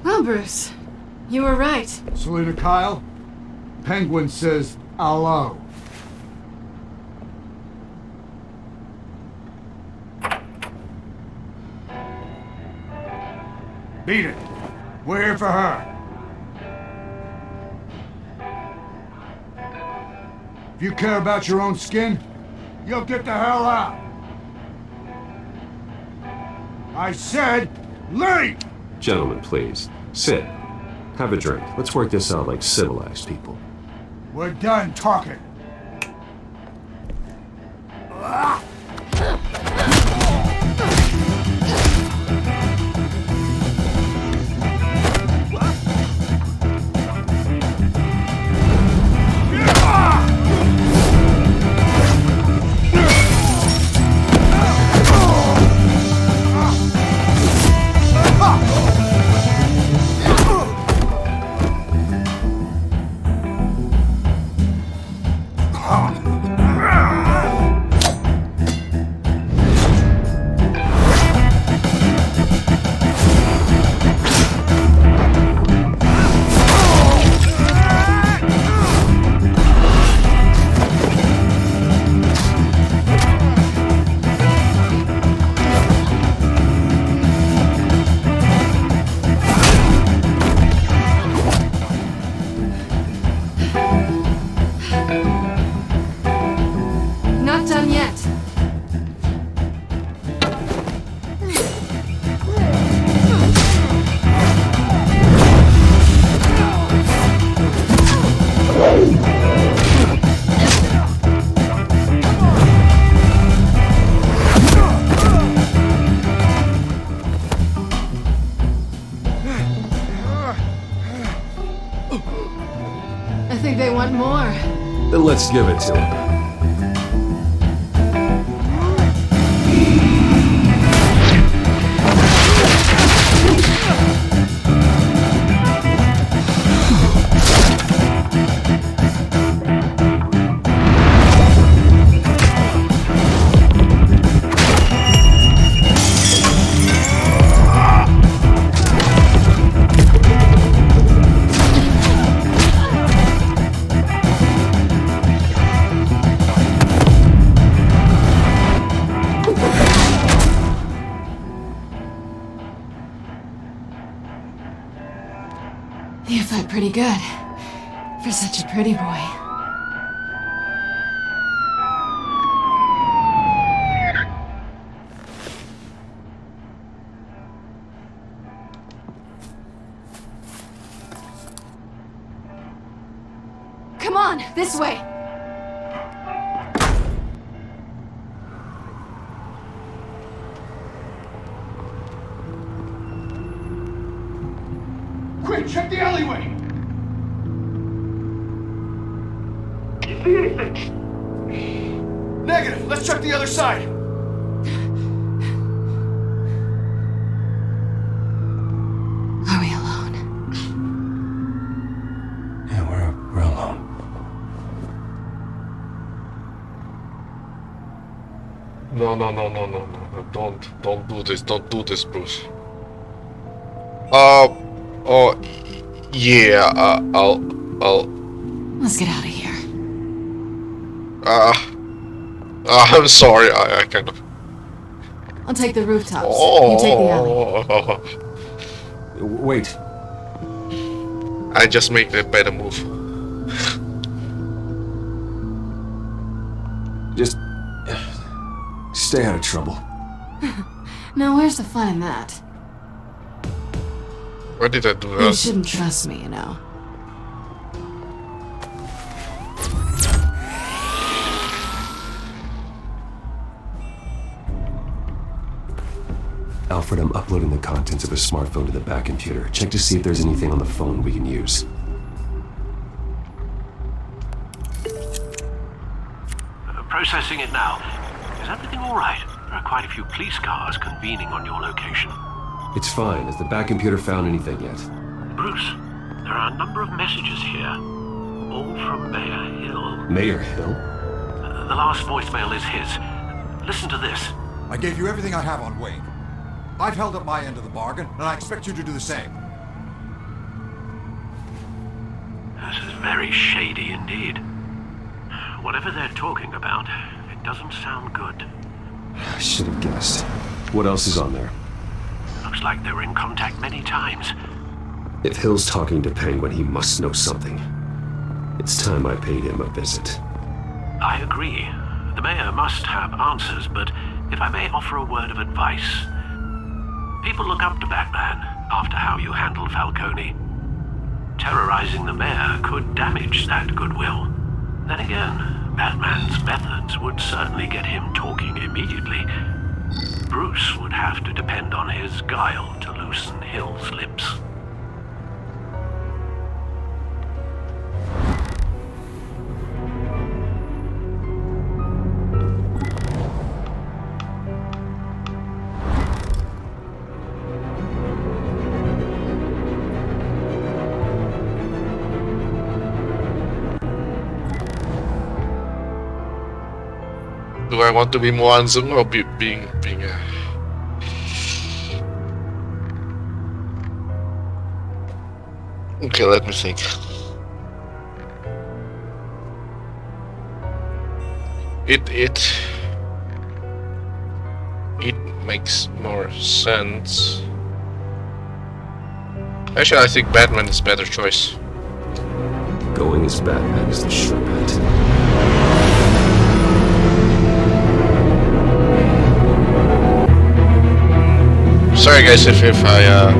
S21: Well, Bruce, you were right.
S4: Selina Kyle, Penguin says hello. Beat it. We're here for her. If you care about your own skin, you'll get the hell out. I said, leave!
S8: Gentlemen, please. Sit. Have a drink. Let's work this out like civilized people.
S4: We're done talking.
S21: Not done yet. I think they want more.
S8: Then let's give it to him.
S21: You fight pretty good. For such a pretty boy. on, this way.
S4: Quick, check the alleyway!
S16: You see anything?
S4: Negative. Let's check the other side.
S21: Are we alone?
S4: Yeah, we're alone.
S6: No. Don't do this. Don't do this, Bruce. Yeah. I'll.
S21: Let's get out of here.
S6: I'm sorry. I kind of.
S21: I'll take the rooftops. You take the alley.
S8: Wait.
S6: I just make the better move.
S8: Just stay out of trouble.
S21: Now, where's the fun in that?
S6: Why did I do
S21: You
S6: that?
S21: shouldn't trust me, you know.
S8: Alfred, I'm uploading the contents of a smartphone to the back computer. Check to see if there's anything on the phone we can use.
S1: Processing it now. Is everything all right? There are quite a few police cars convening on your location.
S8: It's fine. Has the back computer found anything yet?
S1: Bruce, there are a number of messages here. All from Mayor Hill.
S8: Mayor Hill?
S1: The last voicemail is his. Listen to this.
S5: I gave you everything I have on Wayne. I've held up my end of the bargain, and I expect you to do the same.
S1: This is very shady indeed. Whatever they're talking about, it doesn't sound good.
S8: I should have guessed. What else is on there?
S1: Looks like they were in contact many times.
S8: If Hill's talking to Penguin, he must know something. It's time I paid him a visit.
S1: I agree. The mayor must have answers, but if I may offer a word of advice. People look up to Batman after how you handled Falcone. Terrorizing the mayor could damage that goodwill. Then again, Batman's methods would certainly get him talking immediately. Bruce would have to depend on his guile to loosen Hill's lips.
S6: Do I want to be more handsome or being Okay, let me think. It makes more sense. Actually, I think Batman is a better choice.
S8: Going as Batman is the sure bet.
S6: Sorry guys if I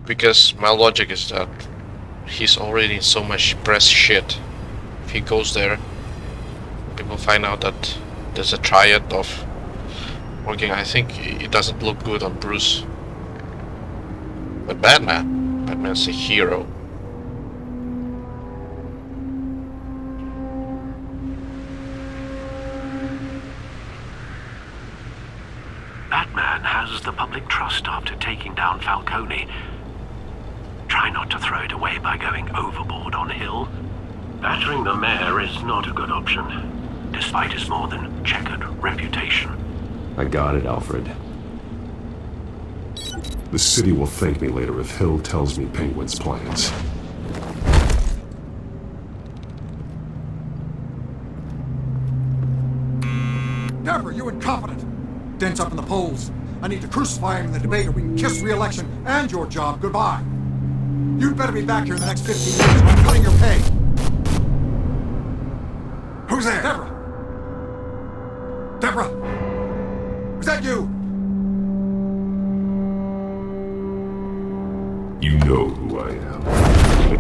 S6: because my logic is that he's already in so much press shit. If he goes there, people find out that there's a triad of working. I think it doesn't look good on Bruce. But Batman's a hero.
S1: Batman has the public trust after taking down Falcone. Try not to throw it away by going overboard on Hill. Battering the mayor is not a good option, despite his more than checkered reputation.
S8: I got it, Alfred. The city will thank me later if Hill tells me Penguin's plans.
S5: Deborah, you incompetent! Dent's up in the polls. I need to crucify him in the debate or we can kiss re-election and your job goodbye. You'd better be back here in the next 15 minutes or I'm cutting your pay. Who's there? Deborah! Deborah! Is that you?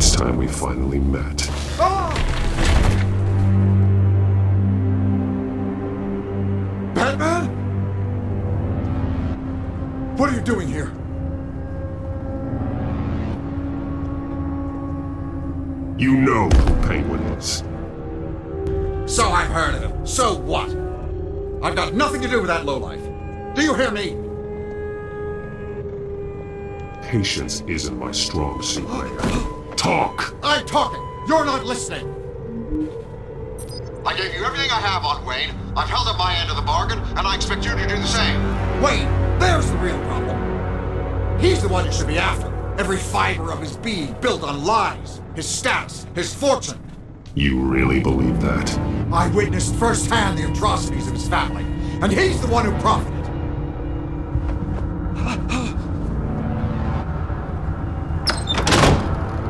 S8: It's time we finally met.
S5: Batman? What are you doing here?
S8: You know who Penguin is.
S5: So I've heard of him. So what? I've got nothing to do with that lowlife. Do you hear me?
S8: Patience isn't my strong suit, Mayor. Talk!
S5: I'm talking. You're not listening.
S10: I gave you everything I have on Wayne. I've held up my end of the bargain, and I expect you to do the same.
S5: Wayne, there's the real problem. He's the one you should be after. Every fiber of his being built on lies, his status, his fortune.
S8: You really believe that?
S5: I witnessed firsthand the atrocities of his family, and he's the one who profited.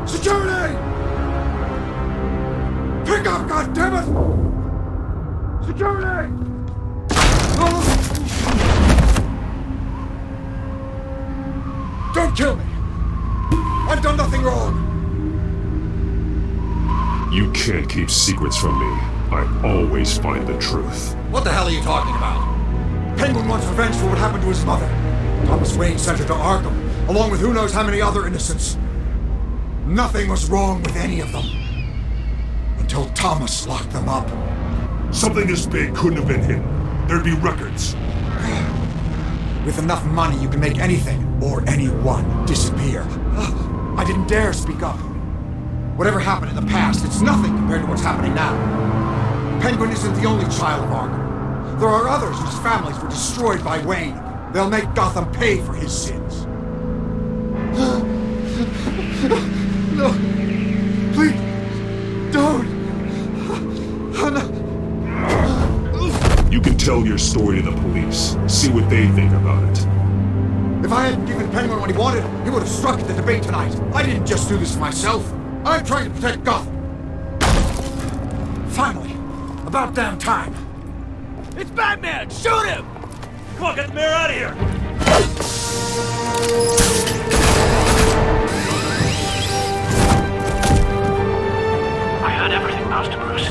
S5: Security! Pick up, goddammit! Security! Don't kill me! I've done nothing wrong!
S8: You can't keep secrets from me. I always find the truth.
S5: What the hell are you talking about? Penguin wants revenge for what happened to his mother. Thomas Wayne sent her to Arkham, along with who knows how many other innocents. Nothing was wrong with any of them. Until Thomas locked them up.
S8: Something this big couldn't have been hidden. There'd be records.
S5: With enough money, you can make anything, or anyone, disappear. I didn't dare speak up. Whatever happened in the past, it's nothing compared to what's happening now. Penguin isn't the only child of Arkham. There are others whose families were destroyed by Wayne. They'll make Gotham pay for his sins. No. Please. Don't.
S8: You can tell your story to the police. See what they think about it.
S5: If I hadn't given Penguin what he wanted, he would have struck at the debate tonight. I didn't just do this for myself. I'm trying to protect Gotham. Finally. About damn time.
S14: It's Batman! Shoot him! Come on, get the mayor out of here!
S1: I heard everything, Master Bruce.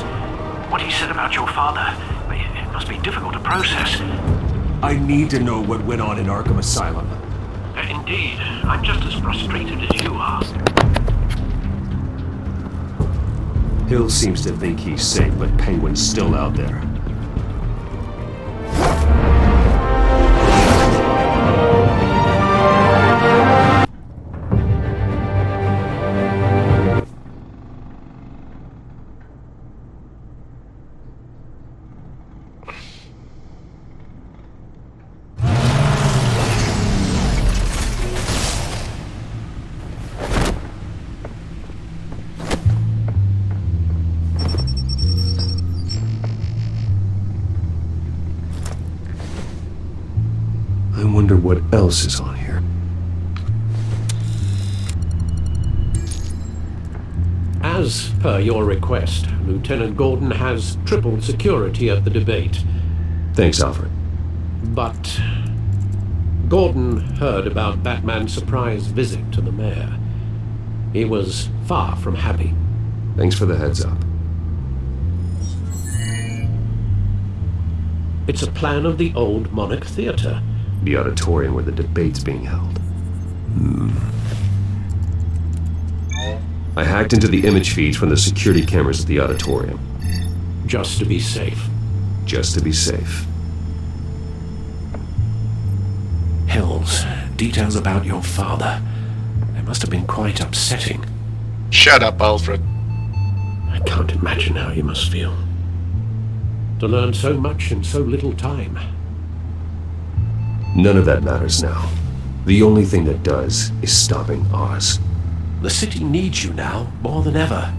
S1: What he said about your father, it must be difficult to process.
S8: I need to know what went on in Arkham Asylum.
S1: Indeed. I'm just as frustrated as you are.
S8: Hill seems to think he's safe, but Penguin's still out there. I wonder what else is on here.
S15: As per your request, Lieutenant Gordon has tripled security at the debate.
S8: Thanks, Alfred.
S15: But Gordon heard about Batman's surprise visit to the mayor. He was far from happy.
S8: Thanks for the heads up.
S15: It's a plan of the old Monarch Theater.
S8: The auditorium where the debate's being held. I hacked into the image feeds from the security cameras at the auditorium.
S15: Just to be safe.
S8: Just to be safe.
S11: Hills, details about your father. They must have been quite upsetting.
S6: Shut up, Alfred.
S15: I can't imagine how you must feel. To learn so much in so little time.
S8: None of that matters now. The only thing that does is stopping Oz.
S11: The city needs you now, more than ever.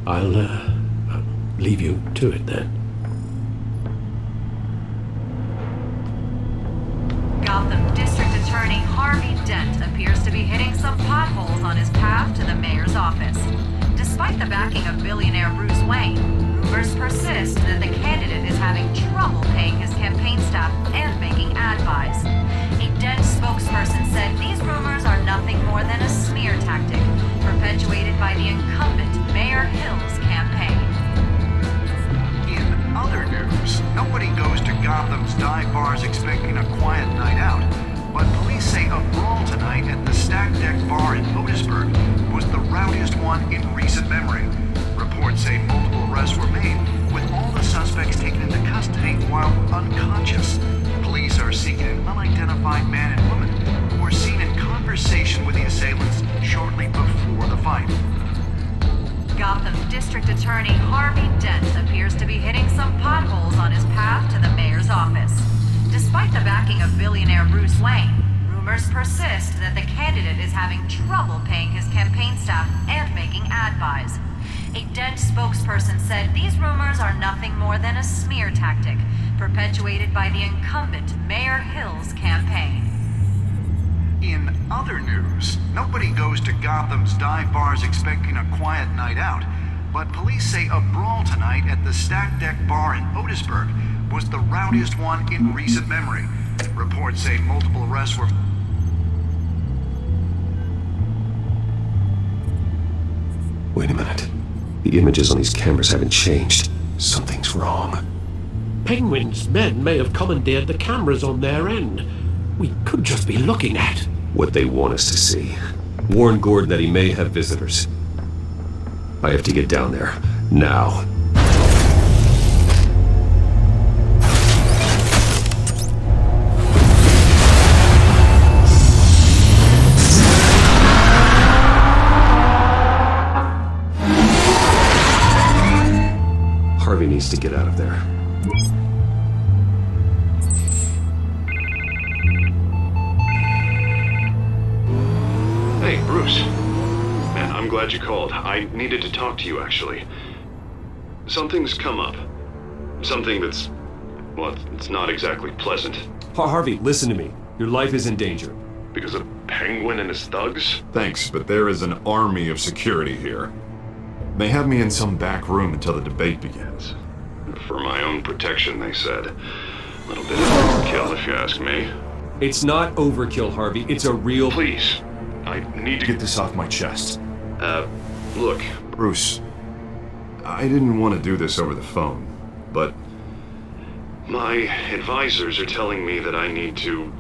S15: I'll leave you to it then.
S2: Gotham District Attorney Harvey Dent appears to be hitting some potholes on his path to the mayor's office. Despite the backing of billionaire Bruce Wayne, Rumors persist that the candidate is having trouble paying his campaign staff and making ad buys. A Dent spokesperson said these rumors are nothing more than a smear tactic perpetuated by the incumbent Mayor Hill's campaign.
S10: In other news, nobody goes to Gotham's dive bars expecting a quiet night out, but police say a brawl tonight at the Stack Deck Bar in Otisburg was the rowdiest one in recent memory. Reports say multiple arrests were made, with all the suspects taken into custody while unconscious. Police are seeking an unidentified man and woman who were seen in conversation with the assailants shortly before the fight.
S2: Gotham District Attorney Harvey Dent appears to be hitting some potholes on his path to the mayor's office. Despite the backing of billionaire Bruce Wayne, rumors persist that the candidate is having trouble paying his campaign staff and making ad buys. A Dent spokesperson said these rumors are nothing more than a smear tactic perpetuated by the incumbent Mayor Hill's campaign.
S10: In other news, nobody goes to Gotham's dive bars expecting a quiet night out, but police say a brawl tonight at the Stack Deck Bar in Otisburg was the rowdiest one in recent memory. Reports say multiple arrests were...
S8: Wait a minute. The images on these cameras haven't changed. Something's wrong.
S15: Penguin's men may have commandeered the cameras on their end. We could just be looking at
S8: what they want us to see. Warn Gordon that he may have visitors. I have to get down there. Now. Harvey needs to get out of there.
S12: Hey, Bruce. Man, I'm glad you called. I needed to talk to you, actually. Something's come up. Something that's... well, it's not exactly pleasant.
S8: Harvey, listen to me. Your life is in danger.
S12: Because of Penguin and his thugs?
S9: Thanks, but there is an army of security here. They have me in some back room until the debate begins.
S12: For my own protection, they said. A little bit of overkill, if you ask me.
S8: It's not overkill, Harvey. It's a real...
S12: Please. I need to
S9: get this off my chest.
S12: Look.
S9: Bruce, I didn't want to do this over the phone, but...
S12: my advisors are telling me that I need to...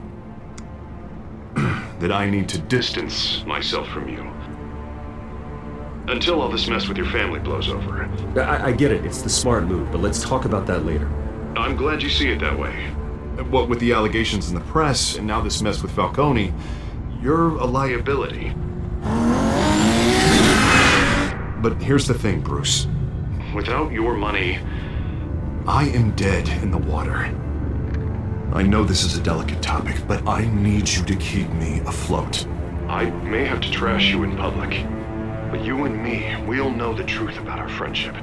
S9: that I need to
S12: distance myself from you. Until all this mess with your family blows over.
S8: I get it. It's the smart move, but let's talk about that later.
S12: I'm glad you see it that way.
S9: What with the allegations in the press, and now this mess with Falcone, you're a liability. But here's the thing, Bruce.
S12: Without your money...
S9: I am dead in the water. I know this is a delicate topic, but I need you to keep me afloat.
S12: I may have to trash you in public. But you and me, we'll know the truth about our friendship.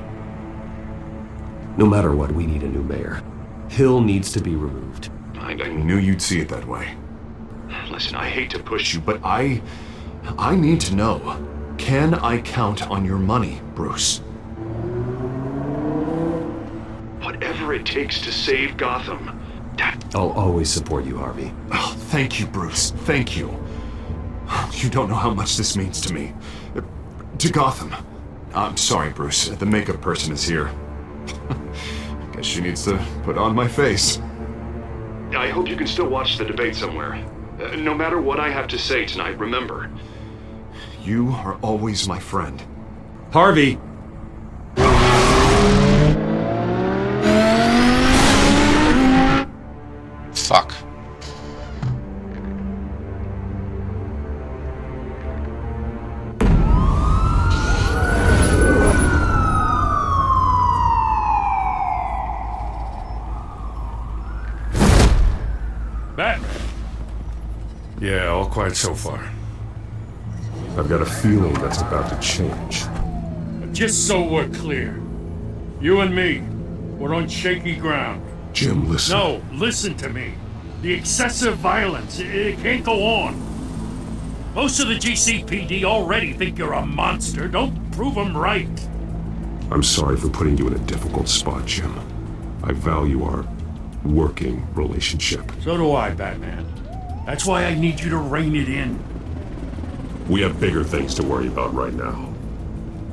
S8: No matter what, we need a new mayor. Hill needs to be removed.
S9: I knew you'd see it that way.
S12: Listen, I hate to push you,
S9: but I need to know. Can I count on your money, Bruce?
S12: Whatever it takes to save Gotham.
S8: I'll always support you, Harvey.
S9: Oh, thank you, Bruce. Thank you. You don't know how much this means to me. To Gotham. I'm sorry, Bruce. The makeup person is here. Guess she needs to put on my face.
S12: I hope you can still watch the debate somewhere. No matter what I have to say tonight, remember.
S9: You are always my friend.
S8: Harvey!
S6: Fuck.
S13: Batman. Yeah, all quiet so far.
S8: I've got a feeling that's about to change.
S13: Just so we're clear, you and me, we're on shaky ground.
S9: Jim, listen.
S13: No, listen to me. The excessive violence, it can't go on. Most of the GCPD already think you're a monster. Don't prove them right.
S8: I'm sorry for putting you in a difficult spot, Jim. I value our working relationship.
S13: So do I, Batman. That's why I need you to rein it in.
S8: We have bigger things to worry about right now.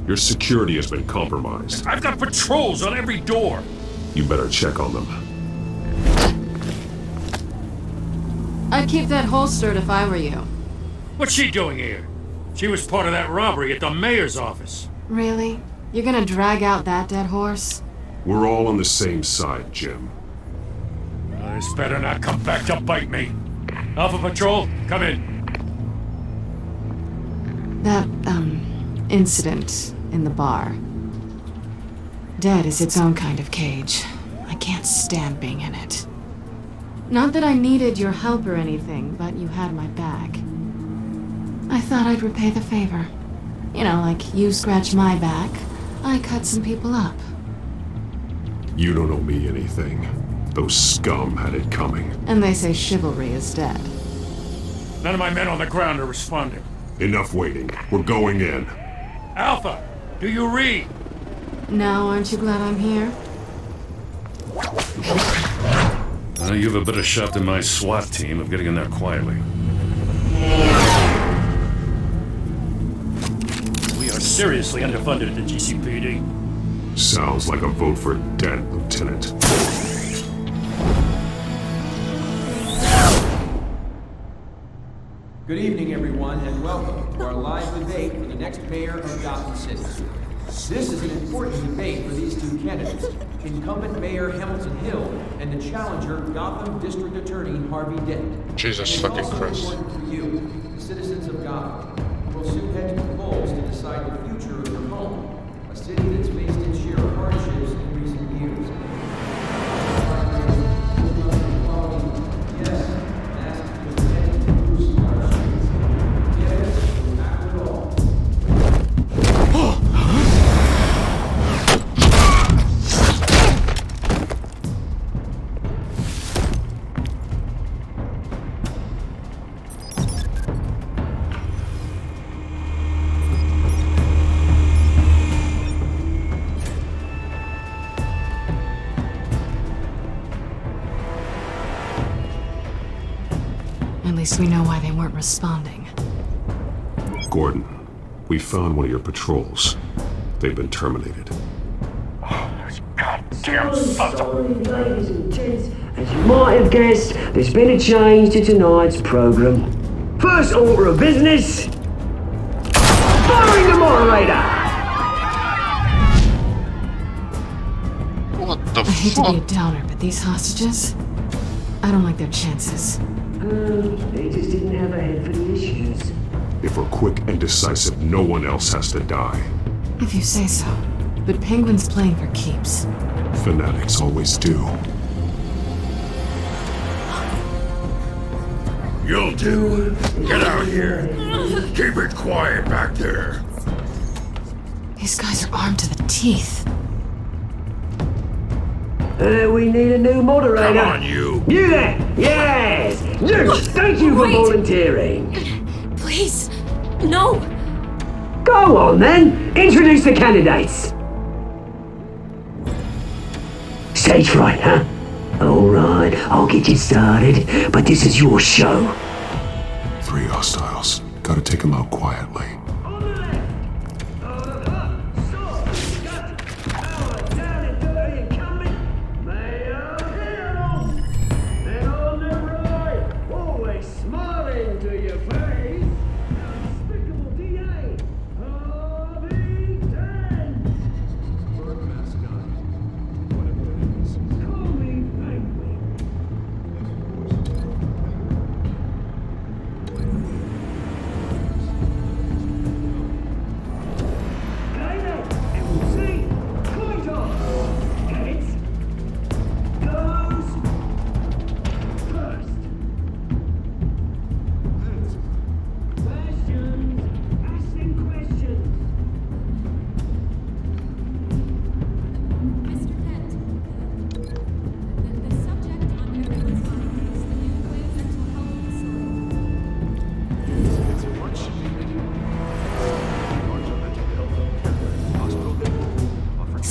S8: Your security has been compromised.
S13: I've got patrols on every door.
S8: You better check on them.
S21: I'd keep that holstered if I were you.
S13: What's she doing here? She was part of that robbery at the mayor's office.
S21: Really? You're gonna drag out that dead horse?
S8: We're all on the same side, Jim.
S13: This better not come back to bite me. Alpha Patrol, come in.
S21: That, incident in the bar. Dead is its own kind of cage. I can't stand being in it. Not that I needed your help or anything, but you had my back. I thought I'd repay the favor. You know, like you scratch my back, I cut some people up.
S8: You don't owe me anything. Those scum had it coming.
S21: And they say chivalry is dead.
S13: None of my men on the ground are responding.
S8: Enough waiting. We're going in.
S13: Alpha, do you read?
S21: Now, aren't you glad I'm here?
S13: You have a better shot than my SWAT team of getting in there quietly. We are seriously underfunded at the GCPD.
S8: Sounds like a vote for Dent, Lieutenant.
S3: Good evening, everyone, and welcome to our live debate for the next mayor of Gotham City. This is an important debate for these two candidates, incumbent Mayor Hamilton Hill and the challenger Gotham District Attorney Harvey Dent.
S6: Jesus fucking Christ.
S3: Important for you, the citizens of Gotham, who will soon head to the polls to decide the future of your home, a city that's faced its share of hardships in recent years.
S21: At least we know why they weren't responding.
S8: Gordon, we found one of your patrols. They've been terminated.
S13: Goddamn son of
S17: Ladies and gents, as you might have guessed, there's been a change to tonight's program. First order of business, firing the moderator!
S6: What the
S21: I hate to be a downer, but these hostages, I don't like their chances.
S17: They just didn't have a head for the issues.
S8: If we're quick and decisive, no one else has to die.
S21: If you say so. But Penguin's playing for keeps.
S8: Fanatics always do.
S22: You'll do. Get out here. Keep it quiet back there.
S21: These guys are armed to the teeth.
S17: We need a new moderator.
S22: Come on, you.
S17: You there! Yes! You! Thank you for volunteering.
S21: Please, no!
S17: Go on then! Introduce the candidates! Stage fright, huh? Alright, I'll get you started, but this is your show.
S8: 3 hostiles. Gotta take them out quietly.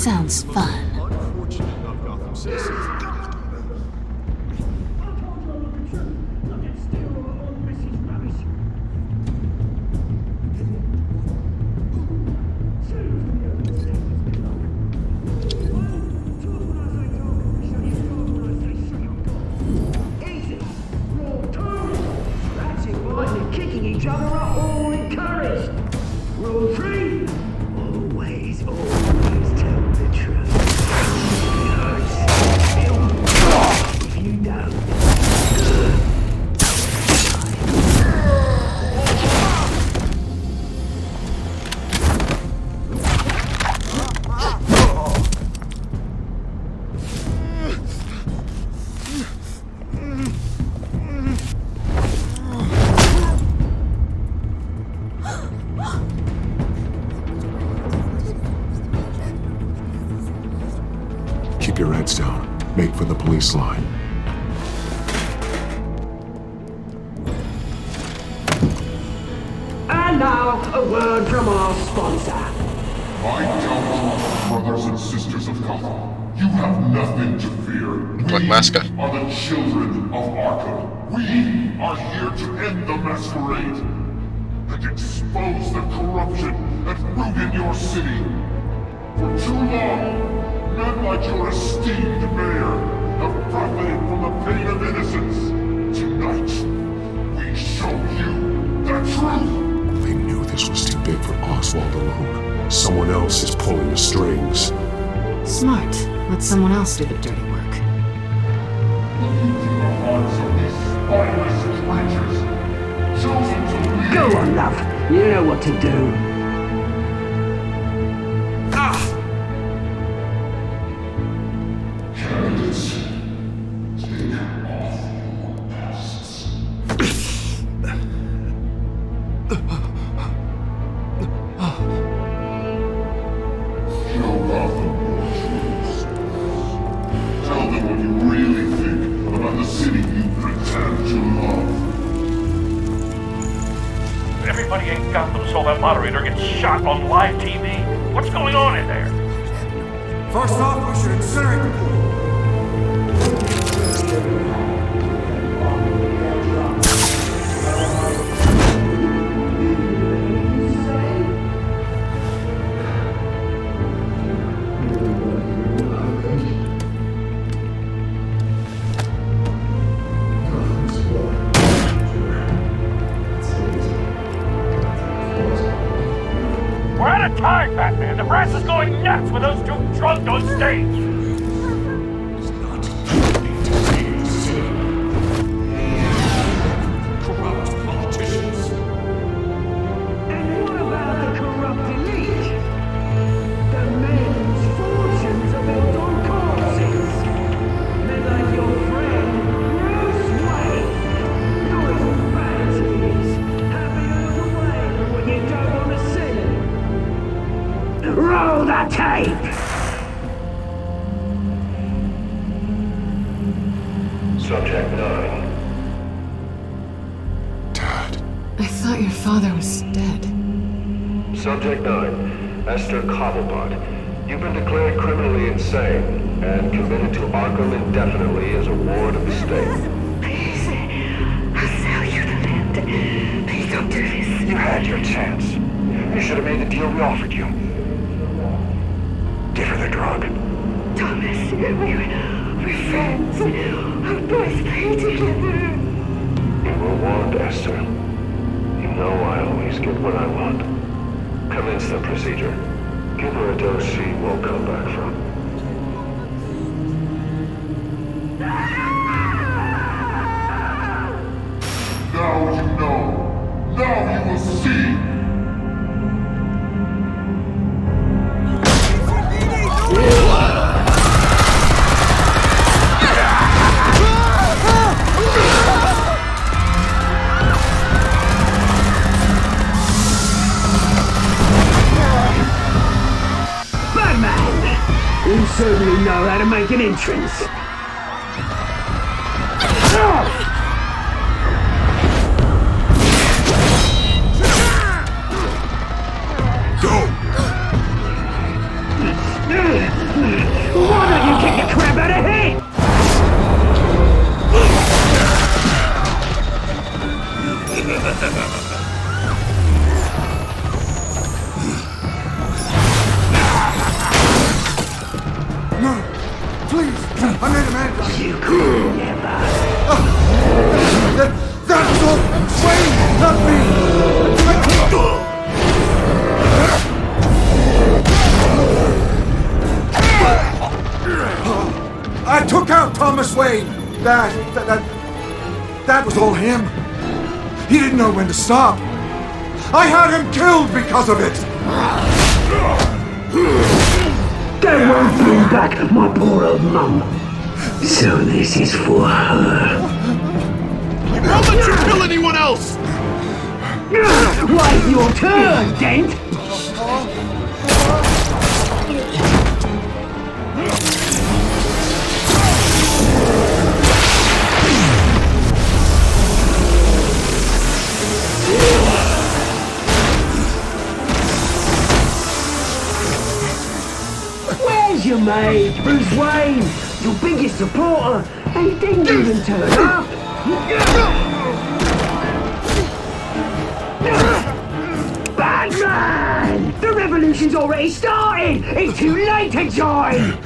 S21: Sounds fun.
S12: Unfortunate of Gotham citizens.
S16: Kicking each other are all encouraged. Rule 3. Always tell the truth. If you don't.
S12: Keep your heads down. Make for the police line.
S16: And now, a word from our sponsor.
S7: My gallant brothers and sisters of Gotham, you have nothing to fear.
S6: Black Masker.
S7: We are the children of Arkham. We are here to end the masquerade and expose the corruption that rooted your city. For too long, men like your esteemed mayor have profited from the pain of innocence. Tonight, we show you the truth.
S12: They knew this was too big for Oswald alone. Someone else is pulling the strings.
S21: Smart. Let someone else do the dirty work.
S16: Go on, love. You know what to do.
S7: Tell them what you really think about the city you pretend to love.
S18: Everybody in Gotham saw that moderator get shot on live TV. What's going on in there?
S5: First off, we should incinerate the pool.
S18: We're out of time, Batman. The brass is going nuts with those two drunk on stage.
S7: Corrupt politicians.
S16: And what about the corrupt elite? The men's fortunes are built on corpses. Men like your friend, Bruce Wayne. You're as bad as he is. Happy to look away from what you don't want to see. Roll the tape!
S23: Subject 9.
S21: I thought your father was dead.
S23: Subject 9. Esther Cobblepot. You've been declared criminally insane and committed to Arkham indefinitely as a ward of the state.
S24: Please, I'll sell you the land. Please don't do this.
S23: You had your chance. You should have made the deal we offered you. Give her the drug.
S24: Thomas, we're friends. Our boys play together.
S23: You were warned, Esther. You know I always get what I want. Commence the procedure. Give her a dose she won't come back from.
S7: Now you know. Now you will see.
S16: Batman! You certainly know how to make an entrance.
S7: Go!
S5: about Thomas Wayne? That was all him. He didn't know when to stop. I had him killed because of it.
S24: That won't bring back my poor old mum. So this is for her.
S12: I won't let you kill anyone else!
S24: Why, your turn, Dent! Where's your mate, Bruce Wayne? Your biggest supporter, and he didn't even turn up. Batman! The revolution's already started! It's too late to join!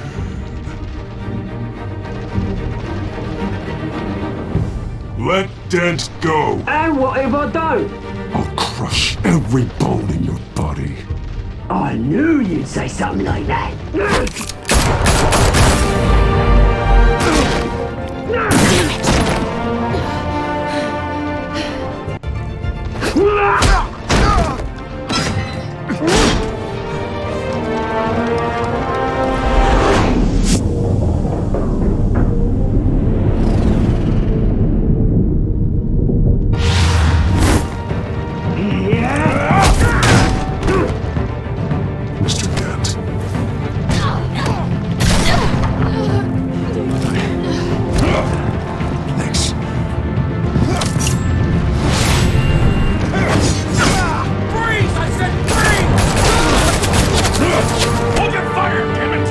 S7: Let Dent go!
S24: And what if I don't?
S7: I'll crush every bone in your body.
S24: I knew you'd say something like that.
S7: Mr. Dent.
S5: Thanks.
S18: Freeze! I said freeze! Hold your fire, damn it!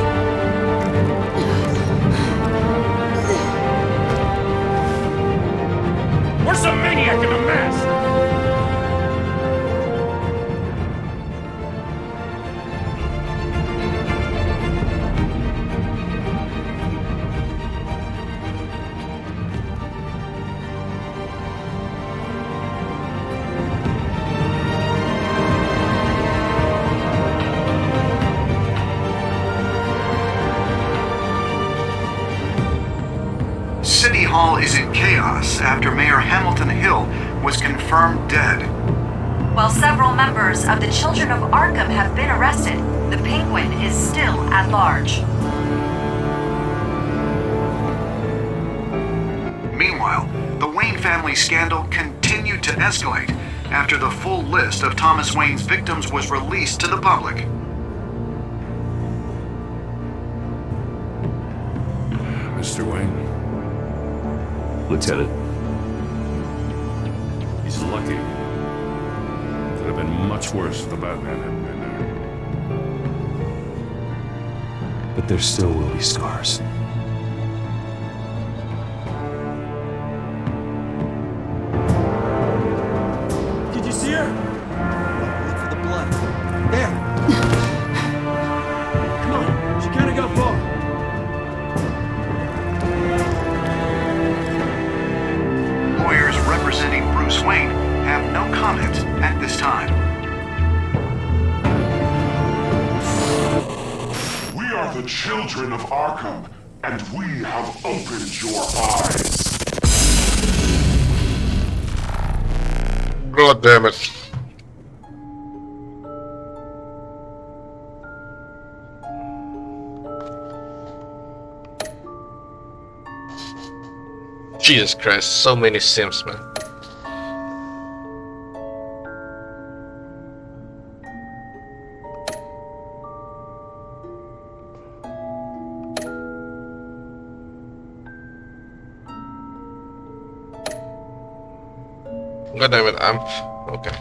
S18: Where's the maniac in the mask?
S10: City Hall is in chaos after Mayor Hamilton Hill was confirmed dead.
S2: While several members of the Children of Arkham have been arrested, the Penguin is still at large.
S10: Meanwhile, the Wayne family scandal continued to escalate after the full list of Thomas Wayne's victims was released to the public.
S22: Mr. Wayne.
S8: Lieutenant.
S22: He's lucky. Could have been much worse if the Batman hadn't been there.
S8: But there still will be scars.
S3: Did you see her? Look for the blood. There. Come on, she can't have got far.
S10: Lawyers representing Bruce Wayne have no comment at this time.
S7: We are the children of Arkham, and we have opened your eyes.
S6: God damn it. Jesus Christ, so many Sims, man. God damn it, I'm okay.